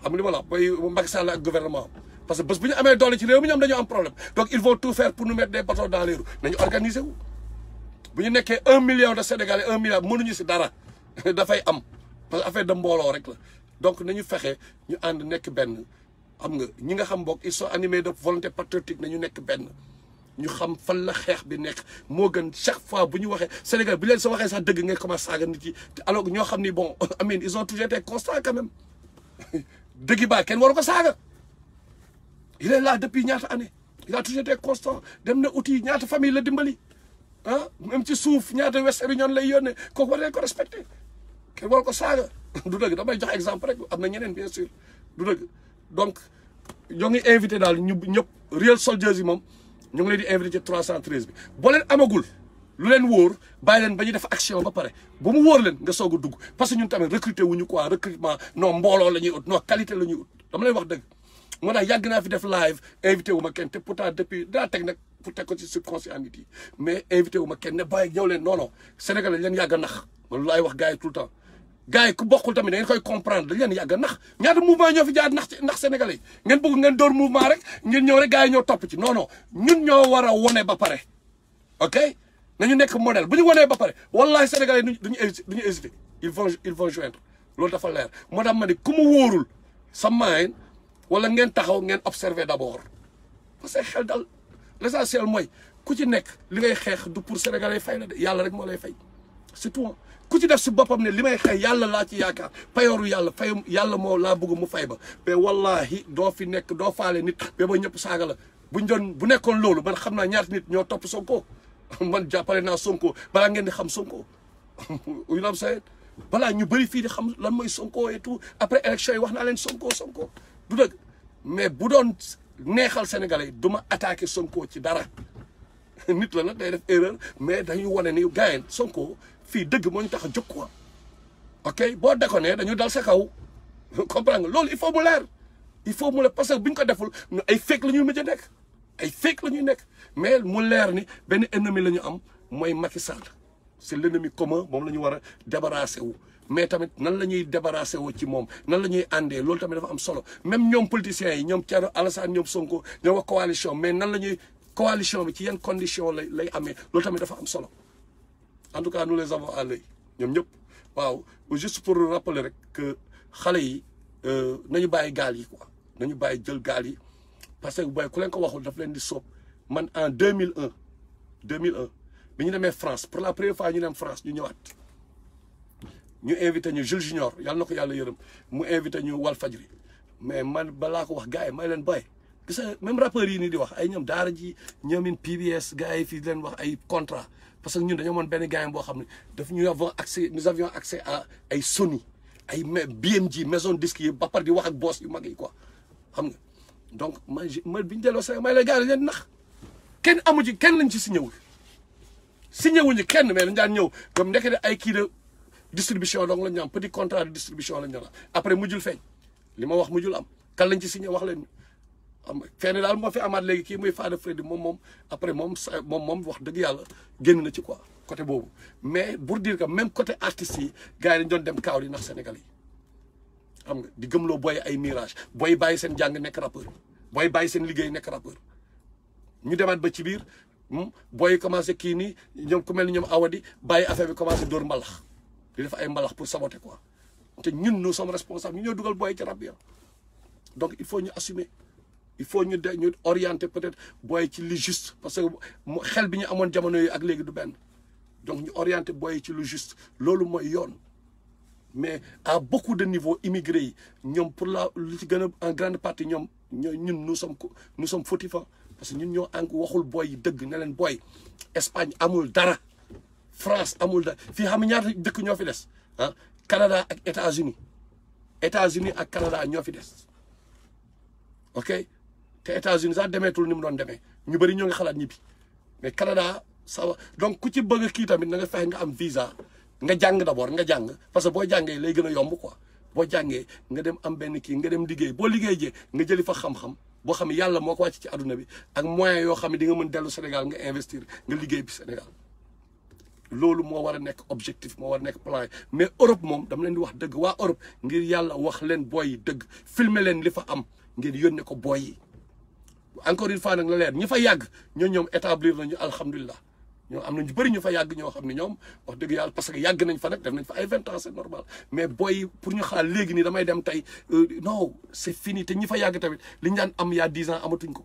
xam li ma la booy Macky Sall ak gouvernement parce que bés bu ñu amee doole ci réew mi ñoom dañoo am problème donc ils vont tout faire pour nous mettre des bâtons dans les roues nañu organiser wu bu ñu nekkee 1 million de Sénégalais 1 milliard mënuñu si dara dafay am parce que affaire de mbooloo rek la donc nañu fexe ñu ànd nekk benn xam nga ñi nga xam boog ils sont animés de volonté patriotique nañu nekk benn ñu xam fan la xeex bi nekk moo gën chaque fois bu ñu waxee Sénégal bu leen sa waxee sax dëgg ngay commencé saaga nit yi alors que ñoo xam ni bon amin ils ont toujours été constants quand même dëgg baa kenn waru ko saaga il est là depuis ñaata année il a toujours été constant dem na outil ñaata famille la dimbali ah même ci suuf ñaata Western Union lay yónnee kooku war nañ ko respecté kenn war ko saaga du dëgg damay jox exemple rek am na ñeneen bien sûr du dëgg donc ñoo ngi invité daal ñu ñëpp real soldiers yi moom ñu ngi leen di invité ci 313 bi boo leen amagul lu leen wóor bàyyi leen ba ñu def action ba pare ba mu wóor leen nga soog a dugg parce que ñun tamit recruter wuñu quoi recrutement non mbooloo la ñuy ut non qualité la ñuy ut dama leen wax dëgg moo tax yàgg naa fi def live invité wu ma kenn te pourtant depuis daa teg nag pour teg ko ci subconscient nit yi mais invité wu ma kenn ne bàyyi ñëw leen non non Sénégal dañ leen yàgg a nax man laay wax gars yi tout le temps gars yi ku bokkul tamit da ngeen koy comprendre dañ leen yàgg a nax ñaata mouvement ñoo fi jaar nax Sénégalais yi ngeen bëgg ngeen door mouvement rek ngeen ñëw rek gars yi ñoo topp ci non non ñun ñoo war a wone ba pare ok nañu nekk modèle bu ñu wonee ba pare wallahi Sénégalais duñu hésiter ils vont joindre loolu dafa leer moo tax ma ne ku mu wóorul sa main wala ngeen taxaw ngeen observer d'abord parce que xel dal l'essentiel mooy ku ci nekk li ngay xeex du pour Sénégalais fay la de yàlla rek moo lay fay c'est tout ku ci def si boppam ne li may xeex yàlla laa ci yaakaar payooru yàlla fay yàlla moo laa bëgg mu fay ba mais wallahi doo fi nekk doo faale nit ba ba ñëpp saaga la bu nekkoon loolu man xam naa ñaata nit ñoo topp Sonko man jàppale naa Sonko balaa ngeen di xam Sonko you know what I'm saying balaa ñu bëri fii di xam lan mooy Sonko et tout après élection yi wax naa leen Sonko du dëgg mais bu doon neexal Sénégalais du ma attaqué Sonko ci dara nit la nag day def erreur mais dañu wane ni gars Sonko fii dëgg moo ñu tax a jóg quoi ok boo déconné dañu dal sa kaw comprendre nga loolu il faut mu leer parce que bu ñu ko deful ay fake la ñuy mujj a nekk ay fake la ñuy nekk mais mu leer ni benn ennemi la ñu am mooy Macky Sall c'est l'ennemi commun moom la ñu war a débarrasser wu mais tamit nan la ñuy débarrasser wu ci moom nan la ñuy àndee loolu tamit dafa am solo même ñoom politiciens yi ñoom Thierno Alassane ñoom Sonko ñoom wax coalition mais nan la ñuy coalition bi ci yenn condition lay amee loolu tamit dafa am solo en tout cas nous les avons à l'œil ñoom ñëpp waaw juste pour rappeler rek que xale yi nañu bàyyi gaal yi quoi nañu bàyyi jël gaal yi parce que booy ku leen ko waxul daf leen di soob man en 2001 bi ñu demee France pour la première fois ñu dem France ñu ñëwaat ñu invité ñu Jules Junior yàlla na ko yàlla yërëm mu invité ñu Walfadjri mais man balaa ko wax gars yi may leen boy gis nga même rappeurs yi nii di wax ay ñoom daara ji ñoomin PBS gars yi fii di leen wax ay contrat parce que ñun dañoo moon benn gars boo xam ne daf nous avions accès à ay Sony ay BMG maison disque yi ba pare di wax ak boss yu mag yi quoi xam nga donc ma bi ñu delloo sa may la gars yi leen nax kenn amu ci kenn lañ ci signé wuñu kenn mais dañ daan ñëw comme nekk ay kii de distribution donc lañ ñu am petit contrat de distribution lañ ñu am après mujjul feeñ li ma wax mujjul am kan lañ ci signé wax leen am fenn daal moo fi amaat léegi kii muy Fada Freddy moom après moom wax dëgg yàlla génn na ci quoi côté boobu mais pour dire que même côté artistes yi gars yi dañ doon dem kaaw di nax Sénégal yi xam nga di gëmloo booy ay mirage booy bàyyi seen jàng nekk rappeur booy bàyyi seen liggéey nekk rappeur ñu demaat ba ci biir booy commencé kii nii ñoom ku mel ni ñoom awadi bàyyi affaire bi commencé dóor mbalax di def ay mbalax pour saboter quoi te ñun nous sommes responsables ñu ñoo dugal booy ci rab ya donc il faut ñu assumer il faut ñu orienter peut-être booy ci li juste parce que xel bi ñu amoon jamono yi ak léegi du benn donc ñu orienter booy ci lu juste loolu mooy yoon mais à beaucoup de niveaux immigrés yi ñoom pour la li ci gën a en grande partie ñoom ñun nous sommes fautifs parce que ñun ñoo ànk waxul booy yi dëgg ne leen booy Espagne amul dara France amul dara fii xam nga ñaata dëkk ñoo fi des ah Canada ak États-Unis ak Canada ñoo fi des ok te États-Unis sax demeetul ni mu doon demee ñu bëri ñoo ngi xalaat ñibbi mais Canada ça va donc ku ci bëgg kii tamit na nga fexe nga am visa nga jàng d'abord nga jàng parce que boo jàngee lay gën a yomb quoi boo jàngee nga dem am benn kii nga dem liggéey boo liggéey jee nga jëli fa xam-xam boo xam ne yàlla moo ko wàcc ci àdduna bi ak moyens yoo xam ne di nga mën dellu Sénégal nga investir nga liggéey bi Sénégal loolu moo war a nekk objectif moo war a nekk plan mais Europe moom dama leen di wax dëgg waa Europe ngir yàlla wax leen booy yi dëgg filmer leen li fa am ngeen yónnee ko booy yi encore une fois nag la leer ñi fa yàgg ñoom établir nañu alhamdulilah ñoo am na ñu bëri ñu fa yàgg ñoo xam ne ñoom wax dëgg yàlla parce que yàgg nañ fa nag def nañ fa ay 20 ans c'est normal mais booy pour ñu xaar léegi nii damay dem tey non c'est fini te ñi fa yàgg tamit li ñu daan am yaa 10 ans amatuñ ko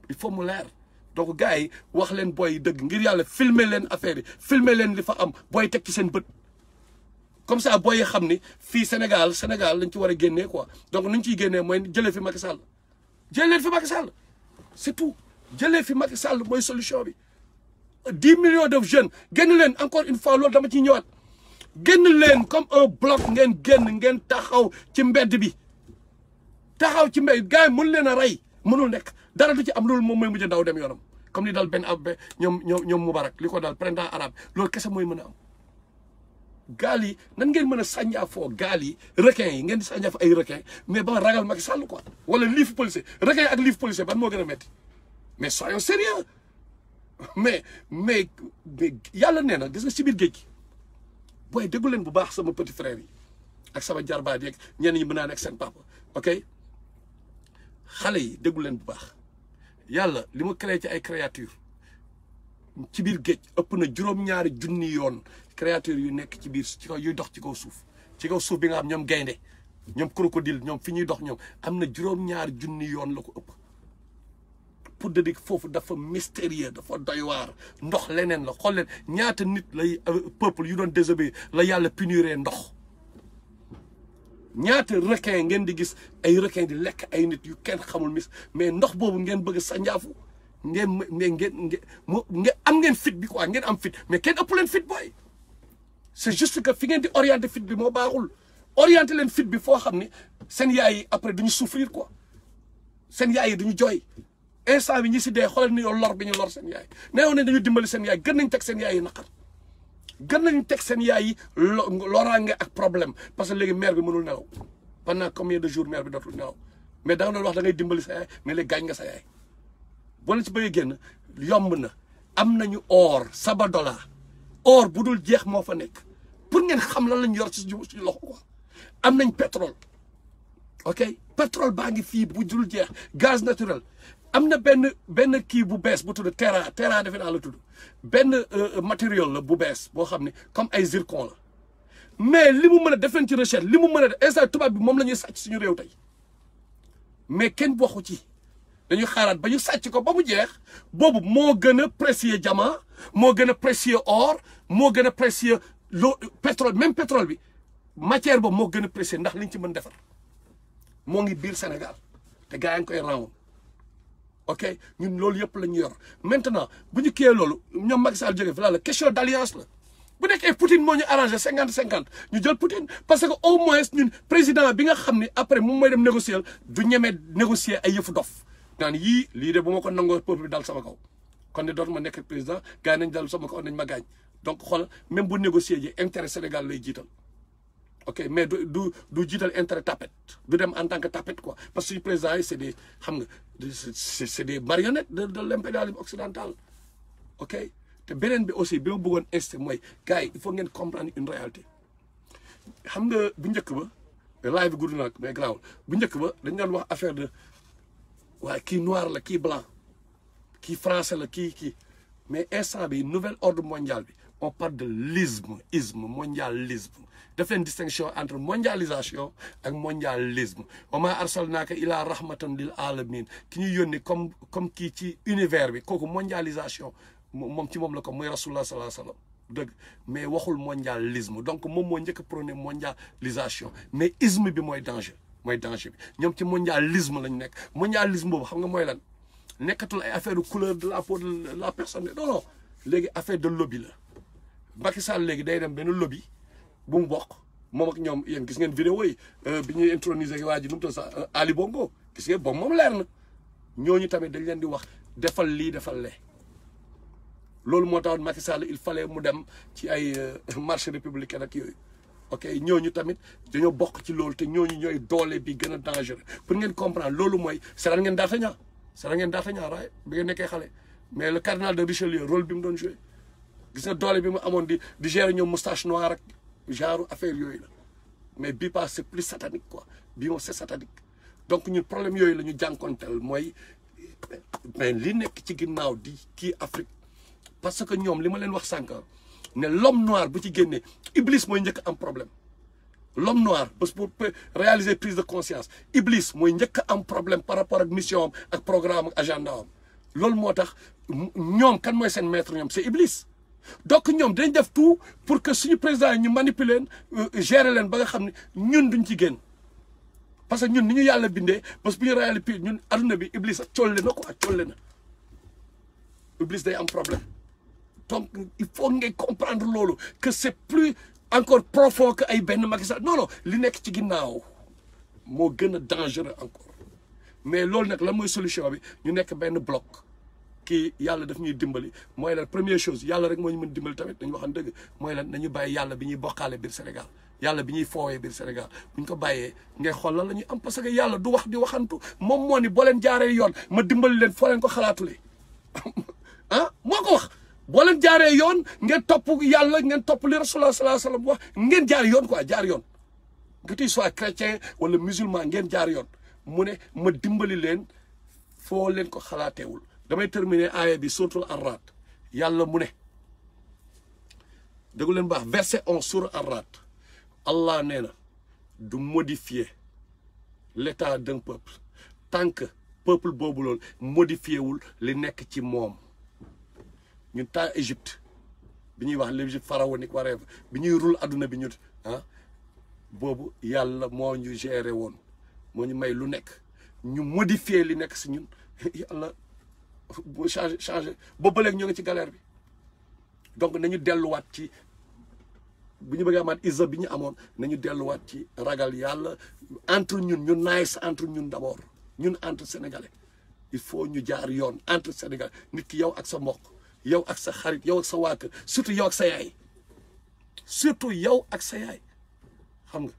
il faut mu leer donc gars yi wax leen booy yi dëgg ngir yàlla filmer leen affaire yi filmer leen li fa am booy teg ci seen bët comme ça booy yi xam ni fii Sénégal lañ ci war a génnee quoi donc nuñ ciy génnee mooy jëlee fi Macky Sall jëlee fi Macky Sall c'est tout jëlee fi Macky Sall mooy solution bi 10 millions de jeunes génn leen encore une fois loolu dama ciy ñëwaat génn leen comme un bloc ngeen taxaw ci mbedd bi gars yi mën leen a rey mënul nekk dara du ci am loolu moom mooy mujj ndaw dem yoonam comme li dal Ben Abbe ñoom Moubarak li ko dal printemps arabe loolu kese mooy mën a am gaal yi nan ngeen mën a sànjaafoo gaal yi requin yi ngeen di sànjaafoo ay requin mais ba ragal Macky Sall quoi wala liif policier requin ak liif policier ban moo gën a metti mais soyons sérieux mais yàlla nee na gis nga ci biir géej gi booy déggu leen bu baax sama petit frère yi ak sama jarbaat yeeg ñenn ñi mën naa nekk seen papa ok xale yi déggu leen bu baax yàlla li ma créé ci ay créature ci biir géej ëpp na juróom-ñaari junni yoon créature yu nekk ci biir ci kaw yuy dox ci kaw suuf bi nga xam ñoom gaynde ñoom crocodile ñoom fi ñuy dox ñoom am na juróom-ñaari junni yoon la ko ëpp pour de dire foofu dafa mystérieux dafa doy waar ndox leneen la xool leen ñaata nit lay peuple yu doon désobéir la yàlla puniree ndox ñaata requin ngeen di gis ay requin di lekk ay nit yu kenn xamul mais ndox boobu ngeen bëgg sanjaafu ngeen am ngeen fit bi quoi ngeen am fit mais kenn ëpp leen fit booy c'est juste que fi ngeen di orienter fit bi moo baaxul orienter leen fit bi foo xam ni seen yaay yi après duñu souffrir quoi seen yaay yi duñu jooy instant bi ñi si dee xoolal ni yow lor bi ñu lor seen yaay neewoon ne dañu dimbali seen yaay gën nañ teg seen yaay yi naqar gën nañu teg seen yaay yi loraange ak problème parce que léegi mère bi mënul nelaw pendant combien de jours mère bi dootul nelaw mais da nga doon wax da ngay dimbali sa yaay mais léegi gaañ nga sa yaay boo leen ci bëggee génn yomb na am nañu or Sabadola or bu dul jeex moo fa nekk pour ngeen xam lan lañ yor ci loxo quoi am nañ pétrole ok pétrole baa ngi fii bu dul jeex gaz naturel am na benn kii bu bees bu tudd terra defe naa la tudd benn matériel la bu bees boo xam ne comme ay zircon la mais li mu mën a def leen ci recherche li mu mën a def instant tubaab bi moom la ñuy sàcc suñu réew tey mais kenn waxu ci dañu xaaraat ba ñu sàcc ko ba mu jeex boobu moo gën a précieux diamant moo gën a précieux or moo gën a précieux pétrole même pétrole bi matière boobu moo gën a précieux ndax liñ ci mën defar moo ngi biir Sénégal te gars yi ngi koy rawoon ok ñun loolu yëpp la ñu yor maintenant bu ñu kiyee loolu ñoom Macky Sall jógee fi la question d'alliance la bu nekkee Poutine moo ñu arrangé 50-50 ñu jël Poutine parce que au moins ñun président bi nga xam ne après moom mooy dem négocier du ñemee négocier ay yëfu dof naan yii lii de bu ma ko nangoo peuple bi dal sama kaw kon ne dootuma nekk président gars yi nañ dal sama kaw nañ ma gaañ donc xool même bu négocier ji intérêt Sénégal lay jiital ok mais du jiital intérêt tapette du dem en tant que tapette quoi parce que suñu président yi c'est des xam nga c'est des marionnettes de l'impérialisme occidental ok te beneen bi aussi bi ma bëggoon insisté mooy gars yi il faut ngeen comprendre une réalité xam nga bu njëkk ba live bi gudd na mais garaawul bu njëkk ba dañ doon wax affaire de waaye kii noir la kii blanc kii français la kii mais instant bi nouvel ordre mondial bi on parle de isme mondialisme def leen distinction entre mondialisation ak mondialisme wa maa arsalnaaka ilaa rahmatan lil alamin ki ñuy yónni comme kii ci univers bi kooku mondialisation moom ci moom la ko mooy rasulullah sallallahu alayhi wa sallam dëgg mais waxul mondialisme donc moom moo njëkk a prôné mondialisation mais isme bi mooy danger bi ñoom ci mondialisme lañ nekk mondialisme boobu xam nga mooy lan nekkatul ay affaire de couleur de la peau de la personne non léegi affaire de lobby la Macky Sall léegi day dem benn lobby bu mu bokk moom ak ñoom yéen gis ngeen vidéo yi bi ñuy introniser waa ji nu mu tudd sax Ali Bongo gis ngeen boobu moom leer na ñooñu tamit dañ leen di wax defal lii defal lee loolu moo tax Macky Sall il fallait mu dem ci ay marché républicain ak yooyu ok ñooñu tamit dañoo bokk ci loolu te ñooñu ñooy doole bi gën a dangereux pour ngeen comprendre loolu mooy seetaan ngeen D'Artagnan raay bi ngeen nekkee xale mais le cardinal de Richelieu rôle bi mu doon joué gis nga doole bi mu amoon di gérer ñoom moustache noire ak genre affaire yooyu la mais bii pas c'est plus satanique quoi bii moom c'est satanique donc ñun problème yooyu la ñu jànkonteel mooy mais li nekk ci ginnaaw di kii Afrique parce que ñoom li ma leen wax sànq ne l'homme noir bu ci génnee Iblis mooy njëkk am problème l'homme noir parce que pour réaliser prise de conscience Iblis mooy njëkk am problème par rapport ak mission am ak programme ak agenda am loolu moo tax ñoom kan mooy seen maître ñoom c'est Iblis donc ñoom dañ def tout pour que suñu président yi ñu manipuler leen gérer leen ba nga xam ne ñun duñ ci génn parce que ñun ni ñu yàlla bindee parce que bu ñu réaliser ñun adduna bi Iblis ak colle na quoi colle na Iblis day am problème donc il faut ngay comprendre loolu que c'est plus encore profond que ay benn Macky Sall non li nekk ci ginnaaw moo gën a dangereux encore mais loolu nag lan mooy solution bi ñu nekk benn bloc kii yàlla daf ñuy dimbali mooy lan première chose yàlla rek moo ñu mën dimbali tamit dañu waxan dëgg mooy lan nañu bàyyi yàlla bi ñuy bokkaale biir Sénégal yàlla bi ñuy foowee biir Sénégal bu ñu ko bàyyee ngay xool lan la ñuy am parce que yàlla du wax di waxantu moom moo ni boo leen jaaree yoon ma dimbali leen foo leen ko xalaatulee ah moo ko wax boo leen jaaree yoon ngeen topp yàlla ngeen topp li Rasulullah sallallahu alayhi wa sallam wax ngeen jaar yoon quoi jaar yoon que tu sois chrétien wala musulman ngeen jaar yoon mu ne ma dimbali leen foo leen ko xalaateewul damay terminer aaya bi suratul Ar-Ra'd yàlla mu ne déggu leen baax verset 11 sur Ar-Ra'd Allah nee na du modifier l'état d'un peuple tant que peuple boobu loolu modifié wul li nekk ci moom ñun temps Égypte bi ñuy wax l'Égypte pharaonique whatever bi ñuy rul adduna bi ñu boobu yàlla moo ñu géré woon moo ñu may lu nekk ñu modifier li nekk si ñun yàlla bu changé boobu ba léegi ñoo ngi ci galère bi donc nañu delluwaat ci bu ñu bëggee amaat isa bi ñu amoon nañu delluwaat ci ragal yàlla entre ñun ñu nice entre ñun d'abord ñun entre sénégalais il faut ñu jaar yoon entre sénégalais nit ki yow ak sa mbokk yow ak sa xarit yow ak sa waa kër surtout yow ak sa yaay surtout yow ak sa yaay xam nga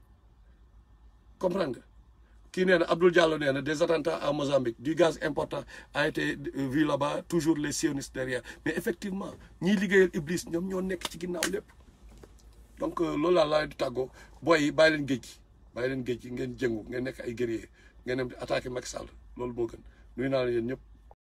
comprendre nga kii nee na Abdoul Diallo nee na des attentats à Mozambique du gaz important a été vu là-bas toujours les sionistes derrière mais effectivement ñiy liggéeyal Iblis ñoom ñoo nekk ci ginnaaw lépp donc loolu laa di tàggoo booy yi bàyyi leen géej gi ngeen jëngu ngeen nekk ay guerrier ngeen dem di attaquer Macky Sall loolu moo gën nuyu naa la yéen ñëpp